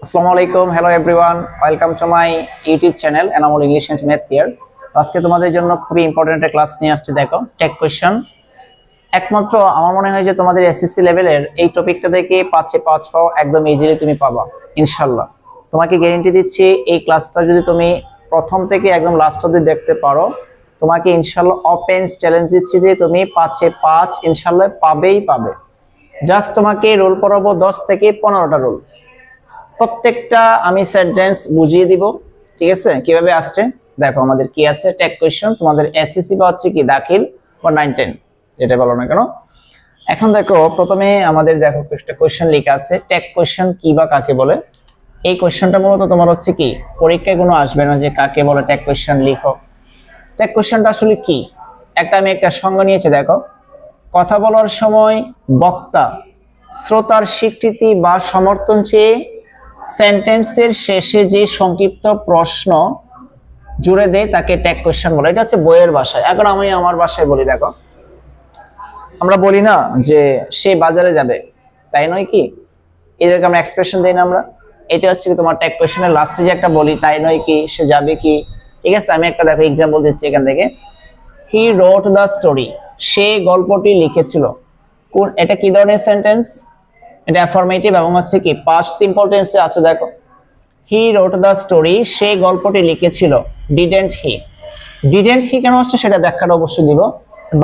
আসসালামু আলাইকুম, hello everyone, welcome to my YouTube channel Enamul English and math care. আজকে তোমাদের জন্য খুবই ইম্পর্টেন্ট একটা ক্লাস নিয়ে আসছি। দেখো, টেক কোয়েশ্চন। একমাত্র আমার মনে হয় যে তোমাদের এসএসসি লেভেলের এই টপিকটা থেকে 5-এ 5 পাও, একদম ইজিলি তুমি পাবা ইনশাআল্লাহ। তোমাকে গ্যারান্টি দিচ্ছি, এই ক্লাসটা যদি তুমি প্রথম থেকে একদম লাস্ট অবধি দেখতে পারো, তোমাকে ইনশাআল্লাহ ওপেন চ্যালেঞ্জ দিচ্ছি যে তুমি 5-এ 5 ইনশাআল্লাহ পাবেই পাবে। জাস্ট তোমাকে রোল পড়াবো 10 থেকে 15টা রোল। প্রত্যেকটা আমি সেন্টেন্স বুঝিয়ে দিব, ঠিক আছে? কিভাবে আসছে দেখো, আমাদের কি আছে টেক কোয়েশ্চন, তোমাদের এসএসসি বা হচ্ছে কি দাখিল বা 9-10 যেটা বলো না কেন। এখন দেখো, প্রথমে আমাদের দেখো একটা কোয়েশ্চন লেখা আছে, টেক কোয়েশ্চন কি বা কাকে বলে। এই কোয়েশ্চনটা মূলত তোমার হচ্ছে কি পরীক্ষায় কোনো আসবে না যে কাকে বলে টেক কোয়েশ্চন লিখো। টেক কোয়েশ্চনটা আসলে কি, আমি একটা সংজ্ঞা নিয়েছি। দেখো, কথা বলার সময় বক্তা শ্রোতার স্বীকৃতি বা সমর্থন চেয়ে সেন্টেন্সের শেষে যে সংক্ষিপ্ত প্রশ্ন জুড়ে দেয় তাকে টেক কোয়েশ্চন বলে। এটা হচ্ছে বইয়ের ভাষায়। এখন আমি আমার ভাষায় বলি। দেখো, আমরা বলি না যে সে বাজারে যাবে, তাই নয় কি? এরকম আমরা এক্সপ্রেশন দেই না আমরা। এটা হচ্ছে কি তোমার টেক কোয়েশ্চনের লাস্টে যে একটা বলি, তাই নয় কি, সে যাবে কি, ঠিক আছে? আমি একটা দেখো এক্সাম্পল দিচ্ছি এখান থেকে। হি রোট দ্য স্টোরি, সে গল্পটি লিখেছিল। কোন, এটা কি ধরনের সেন্টেন্স? এটা অ্যাফার্মেটিভ এবং হচ্ছে কি পাস্ট সিম্পল টেন্সে আছে। দেখো, হি রোট দ্য স্টোরি, সে গল্পটি লিখেছিল। ডিডেন্ট হি, ডিডেন্ট হি কেন আসছে সেটা ব্যাখ্যাটা অবশ্যই দিব।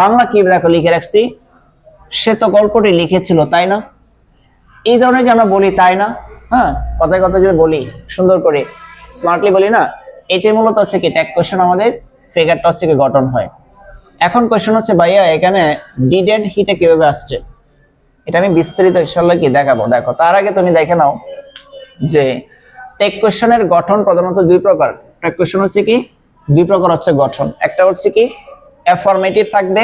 বাংলা কি দেখো লিখে রাখছি, সে তো গল্পটি লিখেছিল, তাই না? এই ধরনের যে আমরা বলি, তাই না, হ্যাঁ, কথায় কথায় যদি বলি সুন্দর করে স্মার্টলি বলি না, এটাই মূলত হচ্ছে কি টেক কোয়েশ্চন, আমাদের ফিগারটা হচ্ছে কি গঠন হয়। এখন কোয়েশ্চন হচ্ছে ভাইয়া এখানে ডিডেন্ট হিটা কিভাবে আসছে, এটা আমি বিস্তারিত ইনশাআল্লাহ কি দেখাবো। দেখো, তার আগে তুমি দেখে নাও যে টেক কোয়েশ্চনের গঠন প্রধানত দুই প্রকার। টেক কোয়েশ্চন হচ্ছে কি দুই প্রকার হচ্ছে গঠন। একটা হচ্ছে কি অ্যাফার্মেটিভ থাকবে,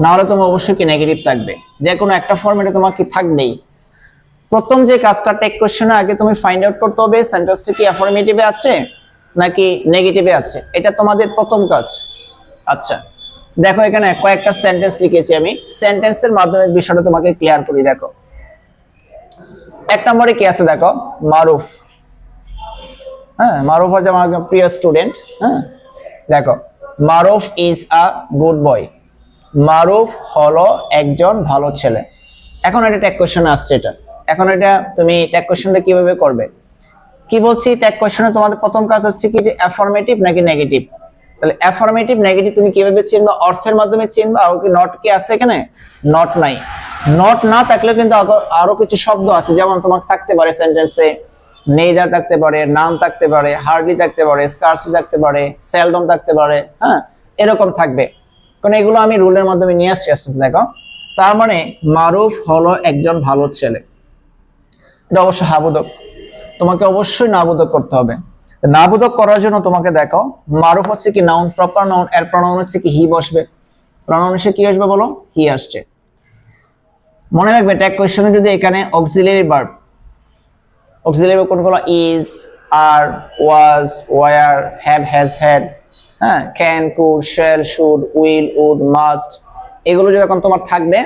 না হলে তুমি অবশ্যই কি নেগেটিভ থাকবে। যে কোনো একটা ফরম্যাটে তোমার কি থাকবেই। প্রথম যে কাজটা টেক কোয়েশ্চনে আগে তুমি ফাইন্ড আউট করতে হবে সেন্টেন্সটা কি অ্যাফার্মেটিভে আছে নাকি নেগেটিভে আছে, এটা তোমাদের প্রথম কাজ। আচ্ছা দেখো, এখানে কয়েকটা সেন্টেন্স লিখেছি আমি, সেন্টেন্সের মাধ্যমে বিষয়টা তোমাকে ক্লিয়ার করি। দেখো, এক নম্বরে কি আছে দেখো, মারুফ। হ্যাঁ, মারুফ হচ্ছে আমার প্রিয় স্টুডেন্ট। হ্যাঁ, দেখো, মারুফ ইজ আ গুড বয়, মারুফ হলো একজন ভালো ছেলে। এখন এটা ট্যাগ কোশ্চেনে আসছে। এটা এখন এটা তুমি ট্যাগ কোশ্চেনটা কিভাবে করবে, কি বলছি, ট্যাগ কোশ্চেনে তোমাদের প্রথম কাজ হচ্ছে কি অ্যাফার্মেটিভ নাকি নেগেটিভ। তাহলে অ্যাফার্মেটিভ নেগেটিভ তুমি কিভাবে চিনবা? অর্থের মাধ্যমে চিনবা। আর কি নট কি আছে এখানে? নট নাই। নট না থাকলে কিন্তু আরো কিছু শব্দ আছে, যেমন তোমার থাকতে পারে সেন্টেন্সে নেইদার থাকতে পারে, নান থাকতে পারে, হার্ডলি থাকতে পারে, স্কার্সলি থাকতে পারে, সেলডম থাকতে পারে। হ্যাঁ, এরকম থাকবে, কারণ এগুলো আমি রুলের মাধ্যমে নিয়ে আসছি। দেখো, তার মানে মারুফ হলো একজন ভালো ছেলে। এটা অবশ্য হাবোধক, তোমাকে অবশ্যই নাবোধক করতে হবে। নাবোধক করার জন্য তোমাকে দেখো, মারুফ হচ্ছে কি নাউন, প্রপার নাউন, এর প্রনাউন হচ্ছে কি হি বসবে। প্রনাউন এসে কি আসবে বলো? হি আসছে। মনে রাখবে ট্যাগ কোয়েশ্চনে যদি এখানে অক্সিলারি ভার্ব, অক্সিলারি কোনগুলো? Is, are, was, were, have, has, had, হ্যাঁ, can, could, shall, should, will, would, must, এগুলো যখন তোমার থাকবে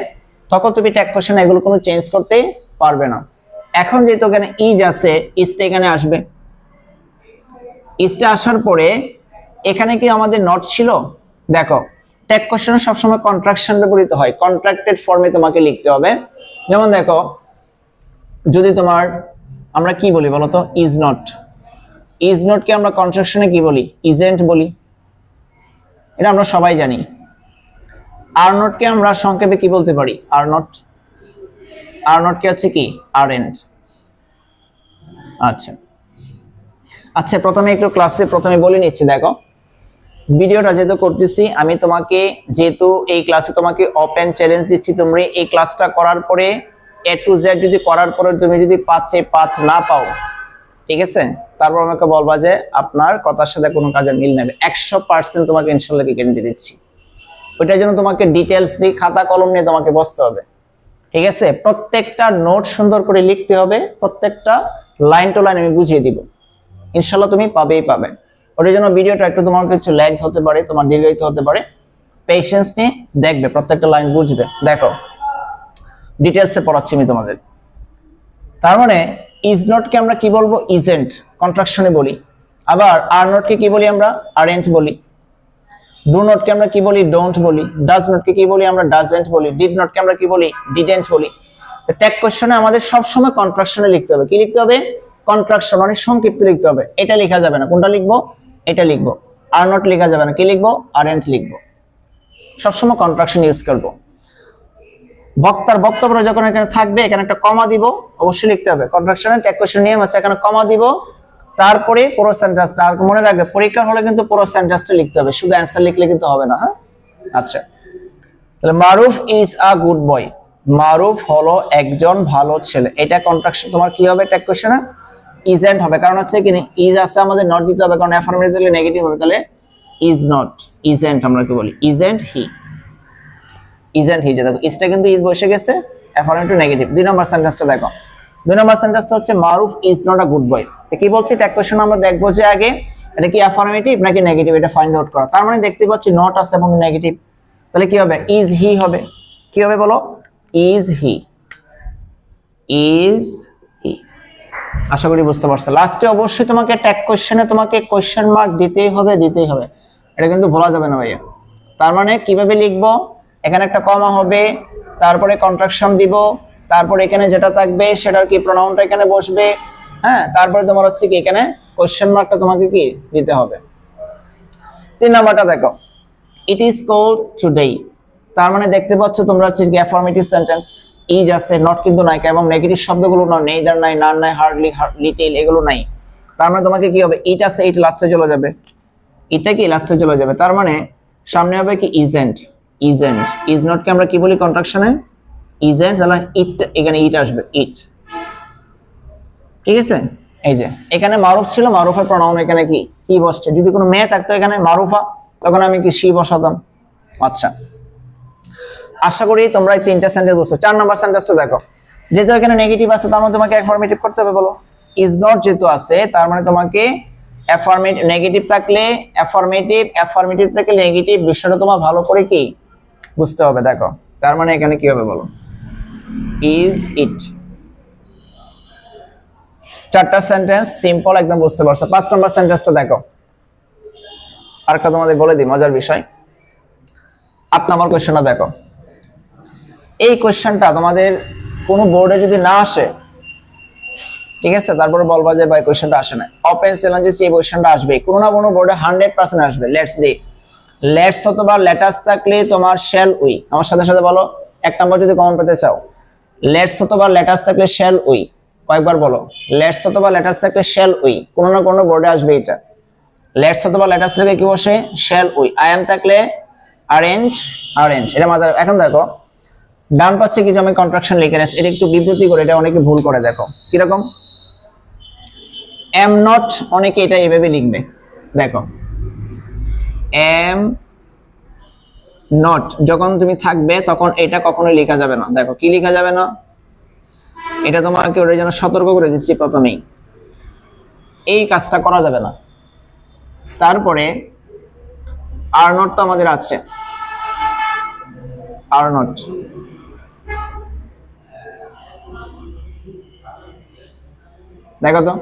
তখন তুমি ট্যাগ কোয়েশ্চনে এগুলো কোনো চেঞ্জ করতে পারবে না। এখন যেহেতু এখানে ইজ আছে, ইজটা এখানে আসবে। ইজটা আসার পরে এখানে কি আমাদের নট ছিল? দেখো, ট্যাগ কোয়েশ্চনে সবসময় কন্ট্রাকশন ব্যবহৃত হয়, কন্ট্রাক্টেড ফর্মে তোমাকে লিখতে হবে। যেমন দেখো, যদি তোমার আমরা কি বলি বলতো, ইজ নট, ইজ নট কে আমরা কন্ট্রাকশনে কি বলি? ইজেন্ট বলি, এটা আমরা সবাই জানি। আর নট কে আমরা সংক্ষেপে কি বলতে পারি? Are not. আর নট কে হচ্ছে কি? আরএন্ট। আচ্ছা আচ্ছা, প্রথমে একটু ক্লাসে প্রথমে বলে নিচ্ছি। দেখো, ভিডিওটা যেহেতু করতেছি আমি তোমাকে, যেহেতু এই ক্লাসে তোমাকে ওপেন চ্যালেঞ্জ দিচ্ছি, তোমরা এই ক্লাসটা করার পরে A to Z যদি করার পরে তুমি যদি 5-এ 5 না পাও, ঠিক আছে, তারপর আমাকে বলবা যে আপনার কথার সাথে কোনো কাজের মিল নেবে। 100% তোমাকে ইনশাআল্লাহ গ্যারান্টি দিচ্ছি। ওইটার জন্য তোমাকে ডিটেইলসলি খাতা কলম নিয়ে তোমাকে বসতে হবে, ঠিক আছে? প্রত্যেকটা নোট সুন্দর করে লিখতে হবে, প্রত্যেকটা লাইন টু লাইন আমি বুঝিয়ে দিব। ইনশাআল্লাহ তুমি পাবেই পাবে। ওটার জন্য ভিডিওটা একটু তোমার কিছু ল্যাগ হতে পারে, তোমার দীর্ঘায়িত হতে পারে, পেশেন্স নিয়ে দেখবে, প্রত্যেকটা লাইন বুঝবে। দেখো, ডিটেইলসে পড়াচ্ছি আমি তোমাদের। তার মানে ইজ নট কে আমরা কি বলবো ইজেন্ট কন্ট্রাকশনে বলি আবার আর নট কে কি বলি আমরা আরএন্ট বলি ডু নট কে আমরা কি বলি ডোন্ট বলি ডাজ নট কে কি বলি আমরা ডাজন্ট বলি ডিড নট কে আমরা কি বলি ডিডন্ট বলি তো ট্যাগ কোশ্চেনে আমাদের সব সময় কন্ট্রাকশনে লিখতে হবে কি লিখতে হবে কন্ট্রাকশন মানে সংক্ষিপ্ত লিখতে হবে এটা লেখা যাবে না কোনটা লিখবো এটা লিখবো আর নট লেখা যাবে না কি লিখবো আরএন্ট লিখবো সব সময় কন্ট্রাকশন ইউজ করব বক্তার বক্তব্য যখন এখানে থাকবে এখানে একটা কমা দিব অবশ্যই লিখতে হবে কন্ট্রাকশনের ট্যাগ কোশ্চেন নিয়ম আছে এখানে কমা দিব তারপরে পুরো সেন্টেন্সটা আর মনে রাখবে পরীক্ষার হলে কিন্তু পুরো সেন্টেন্সটা লিখতে হবে শুধু অ্যানসার লিখলে কিন্তু হবে না হ্যাঁ আচ্ছা তাহলে মারুফ ইজ আ গুড বয় মারুফ হলো একজন ভালো ছেলে এটা কন্ট্রাকশন তোমার কি হবে ট্যাগ কোশ্চেনে ইজেন্ট হবে কারণ হচ্ছে কি ইজ আছে আমাদের নট দিতে হবে কারণ অ্যাফার্মেটিভ দিলে নেগেটিভ হবে তাহলে ইজ নট ইজেন্ট আমরা কি বলি ইজেন্ট হি যে দেখো ইজটা কিন্তু ইজ বসে গেছে অ্যাফার্মেটিভ নেগেটিভ দুই নাম্বার সেন্টেন্সটা দেখো দুই নাম্বার সেন্টেন্সটা হচ্ছে Maruf is not a good boy তো কি বলছি ট্যাগ কোশ্চেন আমরা দেখবো যে আগে এটা কি অ্যাফার্মেটিভ নাকি নেগেটিভ এটা ফাইন্ড আউট করা তার মানে দেখতে পাচ্ছি নট আছে এবং নেগেটিভ তাহলে কি হবে ইজ হি হবে কি হবে বলো ইজ হি আশা করি বুঝতে পারছো লাস্টে অবশ্যই তোমাকে ট্যাগ কোশ্চেনে তোমাকে কোশ্চেন মার্ক দিতেই হবে এটা কিন্তু ভোলা যাবে না ভাইয়া তার মানে কিভাবে লিখবো এখানে একটা কমা হবে তারপরে কন্ট্রাকশন দিব তারপরে এখানে যেটা থাকবে সেটার কি প্রোনাউনটা এখানে বসবে হ্যাঁ তারপরে তোমার হচ্ছে কি এখানে কোশ্চেন মার্কটা তোমাকে কি দিতে হবে তিন নাম্বারটা দেখো ইট ইজ কোল্ড টুডে তার মানে দেখতে পাচ্ছ তোমরা হচ্ছে কি অ্যাফার্মেটিভ সেন্টেন্স ইজ আছে নট কিন্তু নাই এবং নেগেটিভ শব্দগুলো না নেইদার নাই নান নাই হার্ডলি লিটল এগুলো নাই তার মানে তোমাকে কি হবে ইট আছে ইট লাস্টে চলে যাবে এটা কি লাস্টে চলে যাবে তার মানে সামনে হবে কি ইজেন্ট ইজ নট কে আমরা কি বলি কন্ট্রাকশনে ইজেন্ট তাহলে ইট এখানে ইট আসবে ইট ঠিক আছে এই যে এখানে মারুফ ছিল মারুফের প্রনাউন এখানে কি বসছে যদি কোনো মেয়ে থাকতো এখানে মারুফা তখন আমি কি শি বসাতাম আচ্ছা আশা করি তোমরা এই তিনটা সেন্টেন্স বুঝছো চার নাম্বার সেন্টেন্সটা দেখো যেহেতু এখানে নেগেটিভ আছে তার মানে তোমাকে অ্যাফার্মেটিভ করতে হবে বলো ইজ নট যেহেতু আছে তার মানে তোমাকে অ্যাফার্মেটিভ নেগেটিভ থাকলে অ্যাফার্মেটিভ থেকে নেগেটিভ বিষয়টা তোমার ভালো করে কি বুঝতে হবে দেখো তার মানে এখানে কি হবে বলো ইজ ইট চারটা সেন্টেন্স সিম্পল একদম বুঝতে পারছো পাঁচ নাম্বার সেন্টেন্সটা দেখো আরেকটা তোমাদের বলে দিই মজার বিষয় 8 নম্বর কোশ্চেনটা দেখো এই কোশ্চেনটা তোমাদের কোনো বোর্ডে যদি না আসে ঠিক আছে তারপরে বলবা যে ভাই কোশ্চেনটা আসে না ওপেন চ্যালেঞ্জে এই কোশ্চেনটা আসবে কোনো না কোনো বোর্ডে 100% আসবে লেটস অথবা লেটাস থাকলে তোমার শেল উই আমার সাথে সাথে বলো এক নাম্বার যদি কমন পেতে চাও লেটস অথবা লেটাস থাকলে শেল উই কয়েকবার বলো লেটস অথবা লেটাস থাকলে শেল উই কোনো না কোনো বোর্ডে আসবে এটা লেটস অথবা লেটাস থেকে কি বসে শেল উই আই এম থাকলে আরেন্ট এটা মাথায় এখন দেখো ডান পাশে কিছু আমি কন্ট্রাকশন লিখে রেখেছি এটা একটু বিব্রতি করে এটা অনেকে ভুল করে দেখো কি রকম এম নট অনেকে এটা এইভাবে লিখবে দেখো এম নট যখন তুমি থাকবে তখন এটা কখনোই লেখা যাবে না দেখো কি লেখা যাবে না এটা তোমাকে ওর জন্য সতর্ক করে দিচ্ছি প্রথমেই এই কাজটা করা যাবে না তারপরে আর নট তো আমাদের আছে আর নট দেখো তো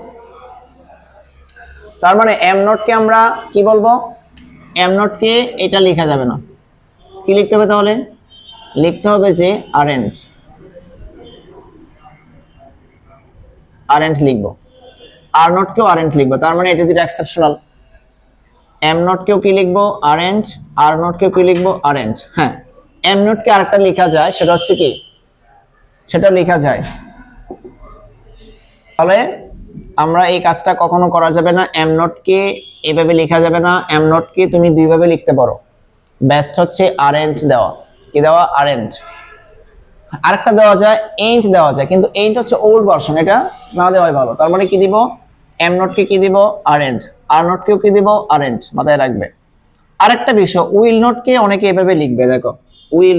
তার মানে এম নট কে আমরা কি বলবো এম নট কে এটা লেখা যাবে না কি লিখতে হবে তাহলে লিখতে হবে যে আরেন্ট লিখবো আর নট কেও আরেন্ট লিখবো তার মানে এটা দুটো এক্সেপশনাল এম নট কেও কি লিখবো আরেন্ট আর নট কেও কি লিখবো আরেন্ট হ্যাঁ এম নট কে আরেকটা লেখা যায় সেটা হচ্ছে কি সেটা লেখা যায় তাহলে আমরা এই কাজটা কখনো করা যাবে না এম নট কে এভাবে লেখা যাবে না এম নট কে তুমি দুইভাবে লিখতে পারো বেস্ট হচ্ছে আরেন্ট দেওয়া কি দেওয়া আরেন্ট আরেকটা দেওয়া যায় এন্ট দেওয়া যায় কিন্তু এন্ট হচ্ছে ওল্ড ভার্সন এটা না দেওয়াই ভালো তার মানে কি দিব এম নট কে কি দিব আরেন্ট আর নট কেও কি দিব আরেন্ট মাথায় রাখবে আরেকটা বিষয় উইল নট কে অনেকে এভাবে লিখবে দেখো উইল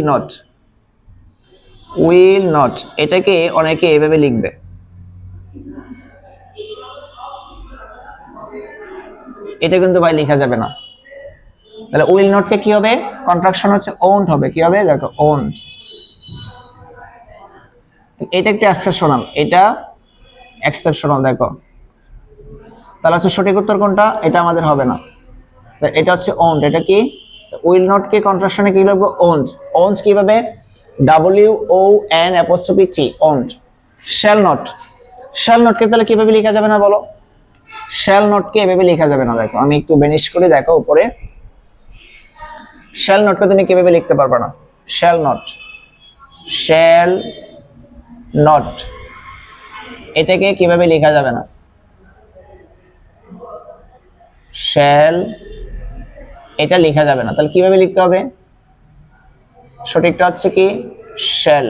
নট এটাকে অনেকে এভাবে লিখবে এটা কিন্তু ভাই লেখা যাবে না তাহলে উইল নট কে কি হবে কন্ট্রাকশন হচ্ছে ওন্ট হবে কি হবে দেখো ওন্ট এটা একটা এক্সেপশনাল এটা এক্সেপশনাল। দেখো তাহলে হচ্ছে সঠিক উত্তর কোনটা, এটা আমাদের হবে না। এটা হচ্ছে ওন্ড। এটা কি উইল নট কে কন্ট্রাকশনে কি লিখবো, ওন্ড। ওন্ড কিভাবে, WON''T won't. Shall not, shall not কে তাহলে কিভাবে লেখা যাবে না বলো, শ্যাল নট কে এভাবে লেখা যাবে না। দেখো আমি একটু বেনিশ করে দেখো উপরে, শ্যাল নট কে তুমি কিভাবে লিখতে পারবে না, শ্যাল নট, শ্যাল নট এটাকে কিভাবে লেখা যাবে না, শ্যাল এটা লেখা যাবে না। তাহলে কিভাবে লিখতে হবে, সঠিকটা হচ্ছে কি শ্যাল।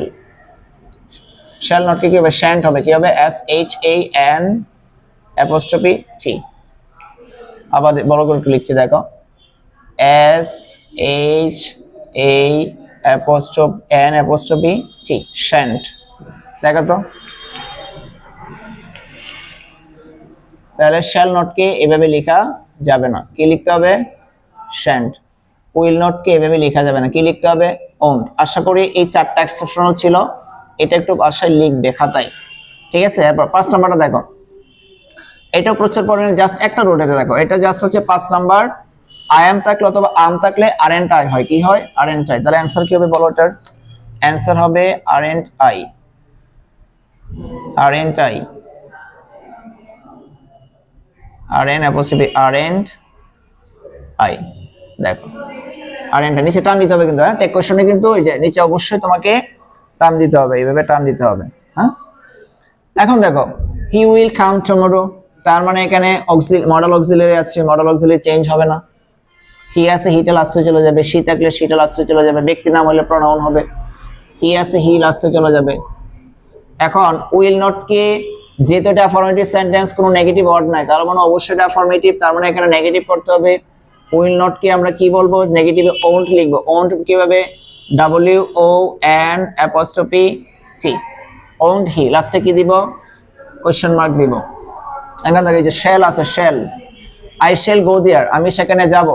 শ্যাল নট কে কি হবে, শ্যান্ট হবে। কি হবে, SHAN''T। আবার বড় করে লিখছি দেখো, SHAN''T শ্যান্ট। দেখো তো, তাহলে শ্যাল নট কে এভাবে লেখা যাবে না, কি লিখতে হবে, শ্যান্ট। উইল নট কে এভাবে লেখা যাবে না, কি লিখতে হবে, ওন্ড। আশা করি এই চারটা এক্সেপশনাল ছিল, এটা একটু বাসায় লিখবে খাতায়, ঠিক আছে। এরপর 5 নাম্বারটা দেখো, এটাও প্রচুর পরিমাণে জাস্ট একটা রুট আছে। দেখো এটা জাস্ট হচ্ছে 5 নাম্বার, আই এম থাকলে অথবা আম থাকলে আরএন্ট আই হয়, কি হয়, আরএন্ট আই। তাহলে অ্যানসার কি হবে বলো, এটার অ্যানসার হবে আরএন্ট আই, আরএন্ট আই, আরএন্ট আই। দেখো আরএন্ট নিচে টান দিতে হবে কিন্তু, হ্যাঁ টেক কোশ্চেনে কিন্তু এই যে নিচে অবশ্যই তোমাকে টান দিতে হবে, এইভাবে টান দিতে হবে, হ্যাঁ। এখন দেখো হি উইল কাম টুমরো, তার মানে এখানে মডেল অক্সিলারি আছে, মডেল অক্সিলারি চেঞ্জ হবে না। হি আছে, হিটা লাস্টে চলে যাবে, সি থাকলে সিটা লাস্টে চলে যাবে, ব্যক্তি নাম হলে প্রোনাউন হবে। হি আছে, হি লাস্টে চলে যাবে। এখন উইল নট কে, যেহেতু এটা অ্যাফার্মেটিভ সেন্টেন্স, কোনো নেগেটিভ ওয়ার্ড নাই, তার মানে অবশ্যই এটা অ্যাফার্মেটিভ, তার মানে এখানে নেগেটিভ করতে হবে। উইল নট কে আমরা কি বলবো, নেগেটিভে ওন্ট লিখবো। ওন্ট কিভাবে, WON''T ওন্ট হি, লাস্টে কি দিব, কোশ্চেন মার্ক দিব। এখন দেখো এই যে শ্যাল আছে, শ্যাল, আই শ্যাল গো দেয়ার, আমি সেখানে যাব।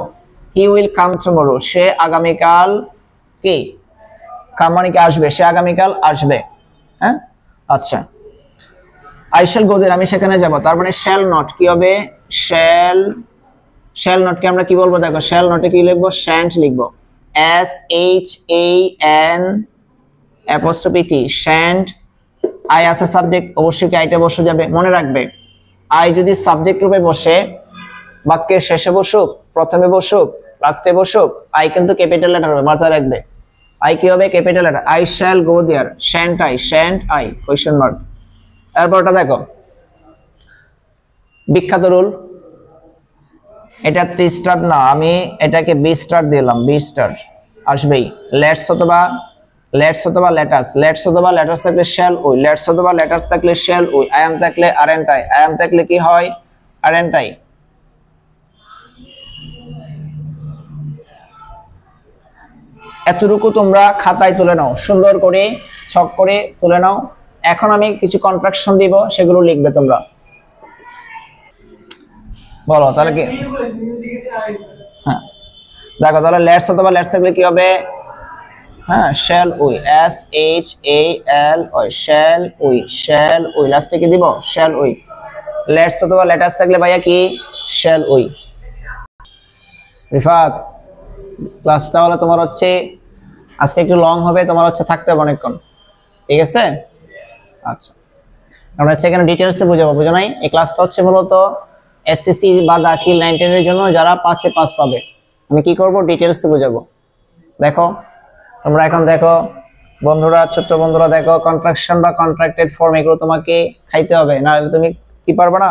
হি উইল কাম টুমরো, সে আগামীকাল কি, কাম মানে কি আসবে, সে আগামীকাল আসবে, হ্যাঁ। আচ্ছা, আই শ্যাল গো দেয়ার, আমি সেখানে যাব, তার মানে শ্যাল নট কি হবে, শ্যাল, শ্যাল নট কে আমরা কি বলবো, দেখো শ্যাল নটে কি লিখবো, শ্যান্ট লিখবো, SHAN''T শ্যান্ট। আই আছে সাবজেক্ট, অবশ্যই কি আইটা বসে যাবে, মনে রাখবে আই যদি সাবজেক্ট রূপে বসে, বাক্যের শেষে বসুক, প্রথমে বসুক, লাস্টে বসুক, আই কিন্তু ক্যাপিটাল লেটার হবে, মাথায় রাখবে। আই কি হবে, capital letter. I shall go there, shan't I, shan't I, question mark. এরপরটা দেখো বিখ্যাত রুল, এটা 3 স্টার না, আমি এটাকে B স্টার দিলাম, B স্টার আসবেই। লেটস অথবা লেটাস, লেটস অথবা লেটাস থাকলে শ্যাল উই, লেটস অথবা লেটাস থাকলে শ্যাল উই। আই এম থাকলে আরএন্ট আই, আই এম থাকলে কি হয়, আরএন্ট আই। এতটুকু তোমরা খাতায় তুলে নাও, সুন্দর করে ছক করে তুলে নাও। এখন আমি কিছু কন্ট্রাকশন দিব, সেগুলো লিখবে তোমরা, বলো তাহলে কি, হ্যাঁ দেখো তাহলে লেটস অথবা লেটস থাকলে কি হবে, হ্যাঁ shall we, SHAL shall we, shall we, লাস্টে কি দিব, শ্যাল উই। লেটস অথবা লেটাস থাকলে ভাইয়া কি, শ্যাল উই। রিফাত ক্লাসটা হলো তোমার হচ্ছে আজকে একটু লং হবে, তোমার হচ্ছে থাকতে হবে অনেকক্ষণ, ঠিক আছে। আচ্ছা আমরা হচ্ছে এখানে ডিটেলসে বুঝাবো, বুঝো নাই। এই ক্লাসটা হচ্ছে মূলত এসএসসি বা দাখিল 9-10 এর জন্য যারা 5-এ 5 পাবে, আমি কি করব, ডিটেলসে বুঝাবো। দেখো তোমরা এখন দেখো বন্ধুরা, ছোট্ট বন্ধুরা, দেখো কন্ট্রাকশন বা কন্ট্রাক্টেড ফর্ম এগুলো তোমাকে খাইতে হবে, না হলে তুমি কি পারবে না,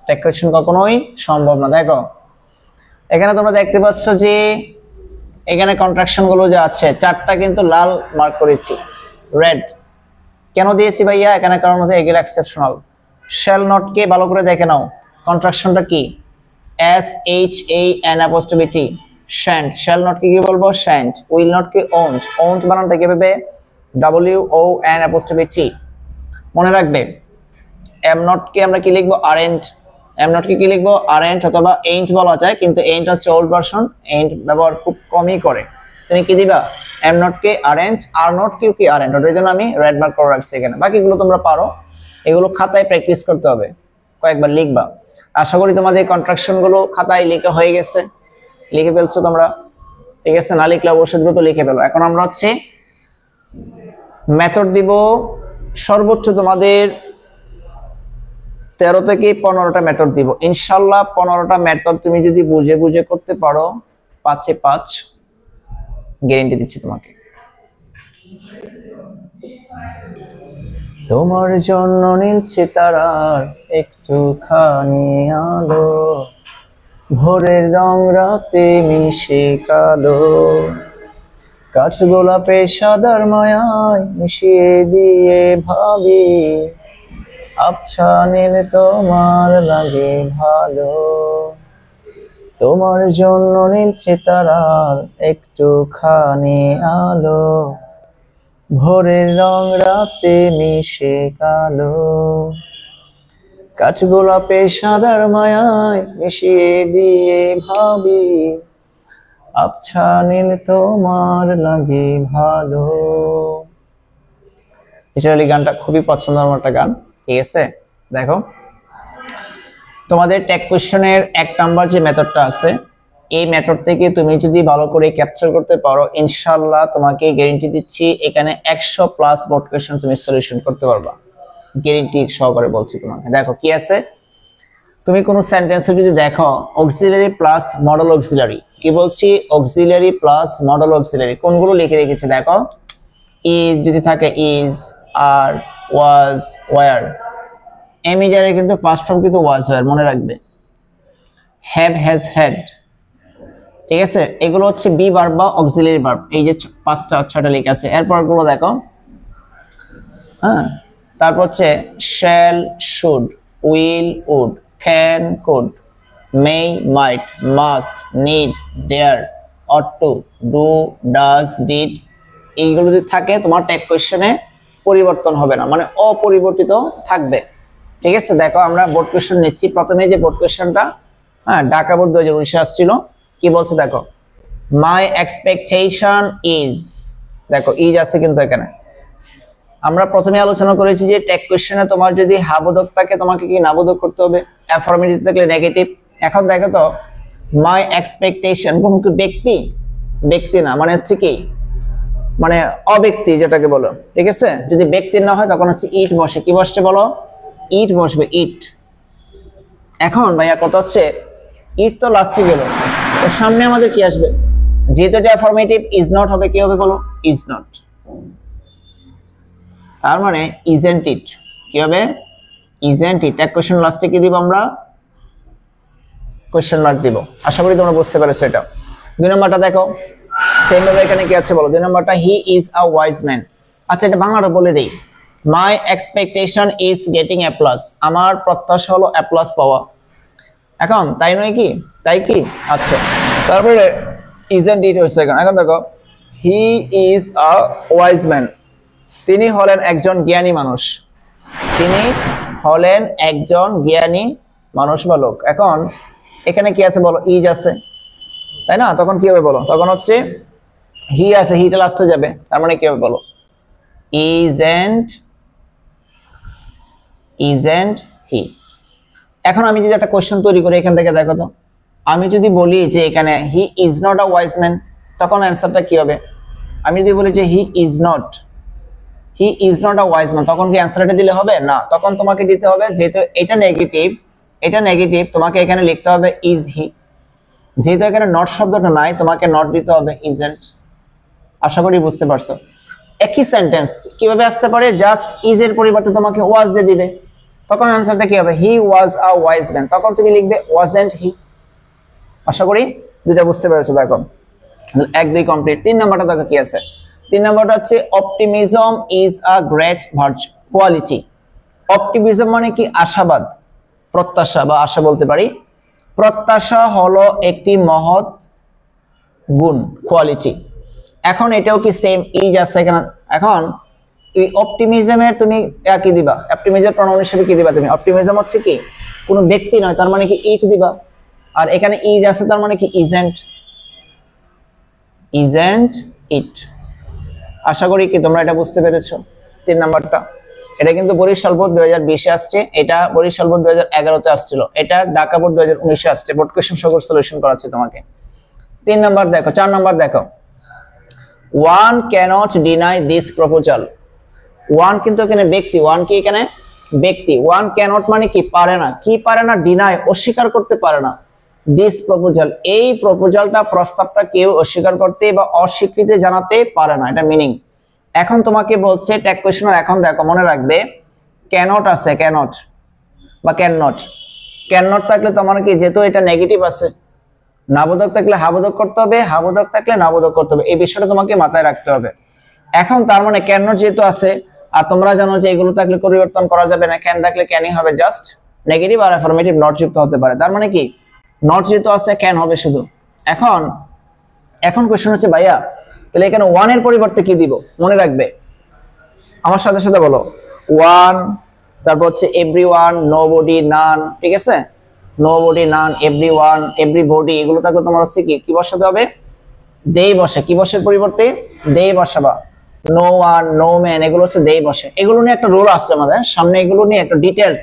টেক কোশ্চেন কখনোই সম্ভব না। দেখো এখানে তোমরা দেখতে পাচ্ছ যে এখানে কন্ট্রাকশন গুলো যে আছে 4টা কিন্তু লাল মার্ক করেছি, রেড কেন দিয়েছি ভাইয়া, এখানে কারণ মধ্যে এগুলো এক্সেপশনাল। শ্যাল নট কে ভালো করে দেখে নাও, কন্ট্রাকশনটা কি, SHAN''T শ্যান্ট। শ্যাল নট কে কি বলবো, shan't. Will not K won't, won't বানানটা কিভাবে, WON''T মনে রাখবে। এম নট কে আমরা কি লিখবো, আরএন্ট। এম নট কে কি লিখবো, আরএন্ট অথবা এইন্ট বলা যায়, কিন্তু এইন্ট হচ্ছে ওল্ড ভার্সন, এইন্ট ব্যবহার খুব কমই করে। তুমি কি দিবা, এম নট কে আরএন্ট, আর নট কিউ কি আরএন্ট, ওটার জন্য আমি রেড মার্ক করে রাখছি এখানে। বাকিগুলো তোমরা পারো, এগুলো খাতায় প্র্যাকটিস করতে হবে, কয়েকবার লিখবা। আশা করি তোমাদের কন্ট্রাকশন গুলো খাতায় লেখা হয়ে গেছে, লিখে ফেলছো তোমরা, ঠিক আছে? না লিখলে অবশ্যই দ্রুত লিখে ফেলো। এখন আমরা হচ্ছে মেথড দিব, সর্বোচ্চ তোমাদের 13 থেকে 15টা মেথড দিব ইনশাআল্লাহ। 15টা মেথড তুমি যদি বুঝে বুঝে করতে পারো 5-এ 5 গ্যারান্টি দিচ্ছি তোমাকে। তোমার জন্য নীলছে তারার একটুখানি আলো, ভোরের রং রাতে মিশে কালো, কাঠ গোলাপে সাদার মায়ায় মিশিয়ে দিয়ে ভাবি, আবছা নীল তোমার লাগে ভালো। তোমার জন্য নীলছে তারার একটুখানি আলো, ভোরের রং রাতে মিশে কালো, কাঠ গোলাপে সাদার মায়ায় মিশিয়ে দিয়ে ভাবি, আবছা নীল তোমার লাগে ভালো। এই গানটা খুবই পছন্দের আমার একটা গান, ঠিক আছে? দেখো তোমাদের ট্যাগ কোশ্চেনের 1 নাম্বার যে মেথডটা আছে, এই মেথড থেকে তুমি যদি ভালো করে ক্যাপচার করতে পারো ইনশাআল্লাহ তোমাকে গ্যারান্টি দিচ্ছি এখানে 100+ বোর্ড কোশ্চেন তুমি সলিউশন করতে পারবা, গ্যারান্টি সহকারে বলছি তোমাকে। দেখো কি আছে, তুমি কোন সেন্টেন্সে যদি দেখো অক্সিলারি প্লাস মডেল অক্সিলারি, কি বলছি? অক্সিলারি প্লাস মডেল অক্সিলারি কোনগুলো লিখে রেখেছে দেখো। ইজ যদি থাকে ইজ, আর, ওয়াজ, ওয়্যার। এমিজারে কিন্তু ফার্স্ট ফর্ম কিন্তু ওয়াজ ওয়্যার, মনে রাখবে। হ্যাভ, হ্যাজ, হ্যাড, ঠিক আছে? এগুলো হচ্ছে বি ভার্ব বা অক্সিলারি ভার্ব। এই যে 5টা লেখা আছে, এরপর গুলো দেখো। হ্যাঁ, তারপর হচ্ছে shall, should, will, would, can, could, may, might, must, need, dare, ought to, do, does, did. এইগুলো যদি থাকে তোমার ট্যাগ কোশ্চেনে পরিবর্তন হবে না, মানে অপরিবর্তিত থাকবে, ঠিক আছে? দেখো আমরা বোর্ড কোশ্চেন নিচ্ছি। প্রথমে যে বোর্ড কোশ্চেনটা, হ্যাঁ, ঢাকা বোর্ড 2019 আসছিল, কি বলছে দেখো, মাই এক্সপেকটেশন ইজ, দেখো ইজ আছে কিন্তু এখানে। আমরা প্রথমে আলোচনা করেছি যে ট্যাগ কোশ্চেনে তোমার যদি হাবোধক থাকে তোমাকে কি নাবোধক করতে হবে, অ্যাফার্মেটিভ থাকলে নেগেটিভ। এখন দেখো তো মাই এক্সপেকটেশন কোন কি ব্যক্তি? ব্যক্তি না, মানে হচ্ছে কি, মানে অব্যক্তি যেটাকে বলো, ঠিক আছে? যদি ব্যক্তি না হয় তখন হচ্ছে ইট বসে, কি বসছে বলো? ইট বসবে, ইট। এখন ভাইয়া কথা হচ্ছে ইট তো লাস্টে গেল, তো সামনে আমাদের কি আসবে? যেহেতু এটা অ্যাফার্মেটিভ, ইজ নট হবে, কি হবে বলো? Is not. তার মানে ইজেন্ট ইট, কি হবে? Isn't it. এক কোশ্চেন লাস্টে কি দিব আমরা? কোশ্চেন মার্ক দিব। আশা করি তোমরা বুঝতে পেরেছো এটা। 2 নম্বরটা দেখো, সেম ভাবে এখানে কি আছে বলো? 2 নম্বরটা he is a wise man. আচ্ছা, এটা বাংলাটা বলে দেই। মাই expectation is getting a plus, আমার প্রত্যাশা হলো এ প্লাস পাওয়া। এখন তাই নয় কি? তাই কি? আচ্ছা, তারপরে ইজেন্ট ইট হচ্ছে এখানে। এখন দেখো he is a wise man, তিনি হলেন একজন জ্ঞানী মানুষ, তিনি হলেন একজন জ্ঞানী মানুষ বা লোক। এখন এখানে কি আছে বলো? ইজ আছে, তাই না? তখন কি হবে বলো? তখন হচ্ছে হি আছে, হিটা লাস্টে যাবে, তার মানে কি হবে বলো? Isn't he. এখন আমি যদি একটা কোশ্চেন তৈরি করি এখান থেকে, দেখো তো, আমি যদি বলি যে এখানে he is not a wise man, তখন অ্যান্সারটা কি হবে? আমি যদি বলি যে he is not a wise man, তখন কি অ্যান্সারটা দিলে হবে না? তখন তোমাকে দিতে হবে, যেহেতু এটা নেগেটিভ, তোমাকে এখানে লিখতে হবে ইজ হি। যেহেতু এখানে নট শব্দটা নাই, তোমাকে নট দিতে হবে ইজেন্ট। আশা করি বুঝতে পারছো। একই সেন্টেন্স কিভাবে আসতে পারে? জাস্ট ইজ এর পরিবর্তে তোমাকে ওয়াজ দিয়ে দিবে, তখন অ্যান্সারটা কি হবে? হি ওয়াজ আ ওয়াইজ ম্যান, তখন তুমি লিখবে ওয়াজন্ট হি। আশা করি দুইটা বুঝতে পেরেছো। দেখো 1, 2 কমপ্লিট। 3 নাম্বারটা দেখো কি আছে। 3 নাম্বারটা হচ্ছে optimism is a great virtue quality. Optimism মানে কি? আশাবাদ, প্রত্যাশা বা আশা বলতে পারি। প্রত্যাশা হলো একটি মহৎ গুণ, কোয়ালিটি। এখন এটাও কি সেম ইজ আছে এখানে। এখন এই অপটিমিজমের তুমি কি দিবা? অপটিমিজম প্রনাউন হিসেবে কি দিবা তুমি? অপটিমিজম হচ্ছে কি কোনো ব্যক্তি নয়, তার মানে কি ইট দিবা। আর এখানে ইজ আছে, তার মানে কি ইজেন্ট ইট। আশা করি কি তোমরা এটা বুঝতে পেরেছো 3 নাম্বারটা। এটা কিন্তু বরিশাল বোর্ড 2020 এ আসছে, এটা বরিশাল বোর্ড 2011 তে আসছিল, এটা ঢাকা বোর্ড 2019 এ আসছে। বোর্ড কোশ্চেন সকল সলিউশন করাচ্ছে তোমাকে। 3 নাম্বার দেখো, 4 নাম্বার দেখো, one cannot deny this proposal। one কিন্তু এখানে ব্যক্তি, one কি এখানে ব্যক্তি, one cannot মানে কি পারে না, কি পারে না, deny অস্বীকার করতে পারে না, this proposal এই প্রপোজালটা প্রস্তাবটা কেউ অস্বীকার করতে বা অস্বীকৃতি জানাতে পারে না, এটা মিনিং। এখন তোমাকে বলছে ট্যাগ কোশ্চেন, এখন দেখো মনে রাখবে ক্যানট আছে, ক্যানট বা ক্যাননট, ক্যাননট থাকলে তোমার কি, যেহেতু এটা নেগেটিভ আছে, নাবোধক থাকলে হাবোধক করতে হবে, হাবোধক থাকলে নাবোধক করতে হবে, এই বিষয়টা তোমাকে মাথায় রাখতে হবে। এখন তার মানে ক্যাননট যেহেতু আছে, আর তোমরা জানো যে এগুলো থাকলে পরিবর্তন করা যাবে না, ক্যান থাকলে ক্যানই হবে, জাস্ট নেগেটিভ আর অ্যাফার্মেটিভ নট যুক্ত হতে পারে। তার মানে কি নট যেহেতু আছে ক্যান হবে শুধু। এখন কোশ্চেন হচ্ছে ভাইয়া তাহলে এখানে ওয়ান এর পরিবর্তে কি দিব, মনে রাখবে আমার সাথে সাথে বলো, ওয়ান, তারপর হচ্ছে এভরিওয়ান, নোবডি, নান, ঠিক আছে, নোবডি, নান, এভরিওয়ান, এভরিবডি, এগুলো থাকলে তোমার হচ্ছে কি বসাতে হবে, দেই বসে, কি বসের পরিবর্তে দেই বসাবা, নো ওয়ান, নো ম্যান, এগুলো হচ্ছে দেই বসে। এগুলো নিয়ে একটা রুল আসছে আমাদের সামনে, এগুলো নিয়ে একটা ডিটেলস,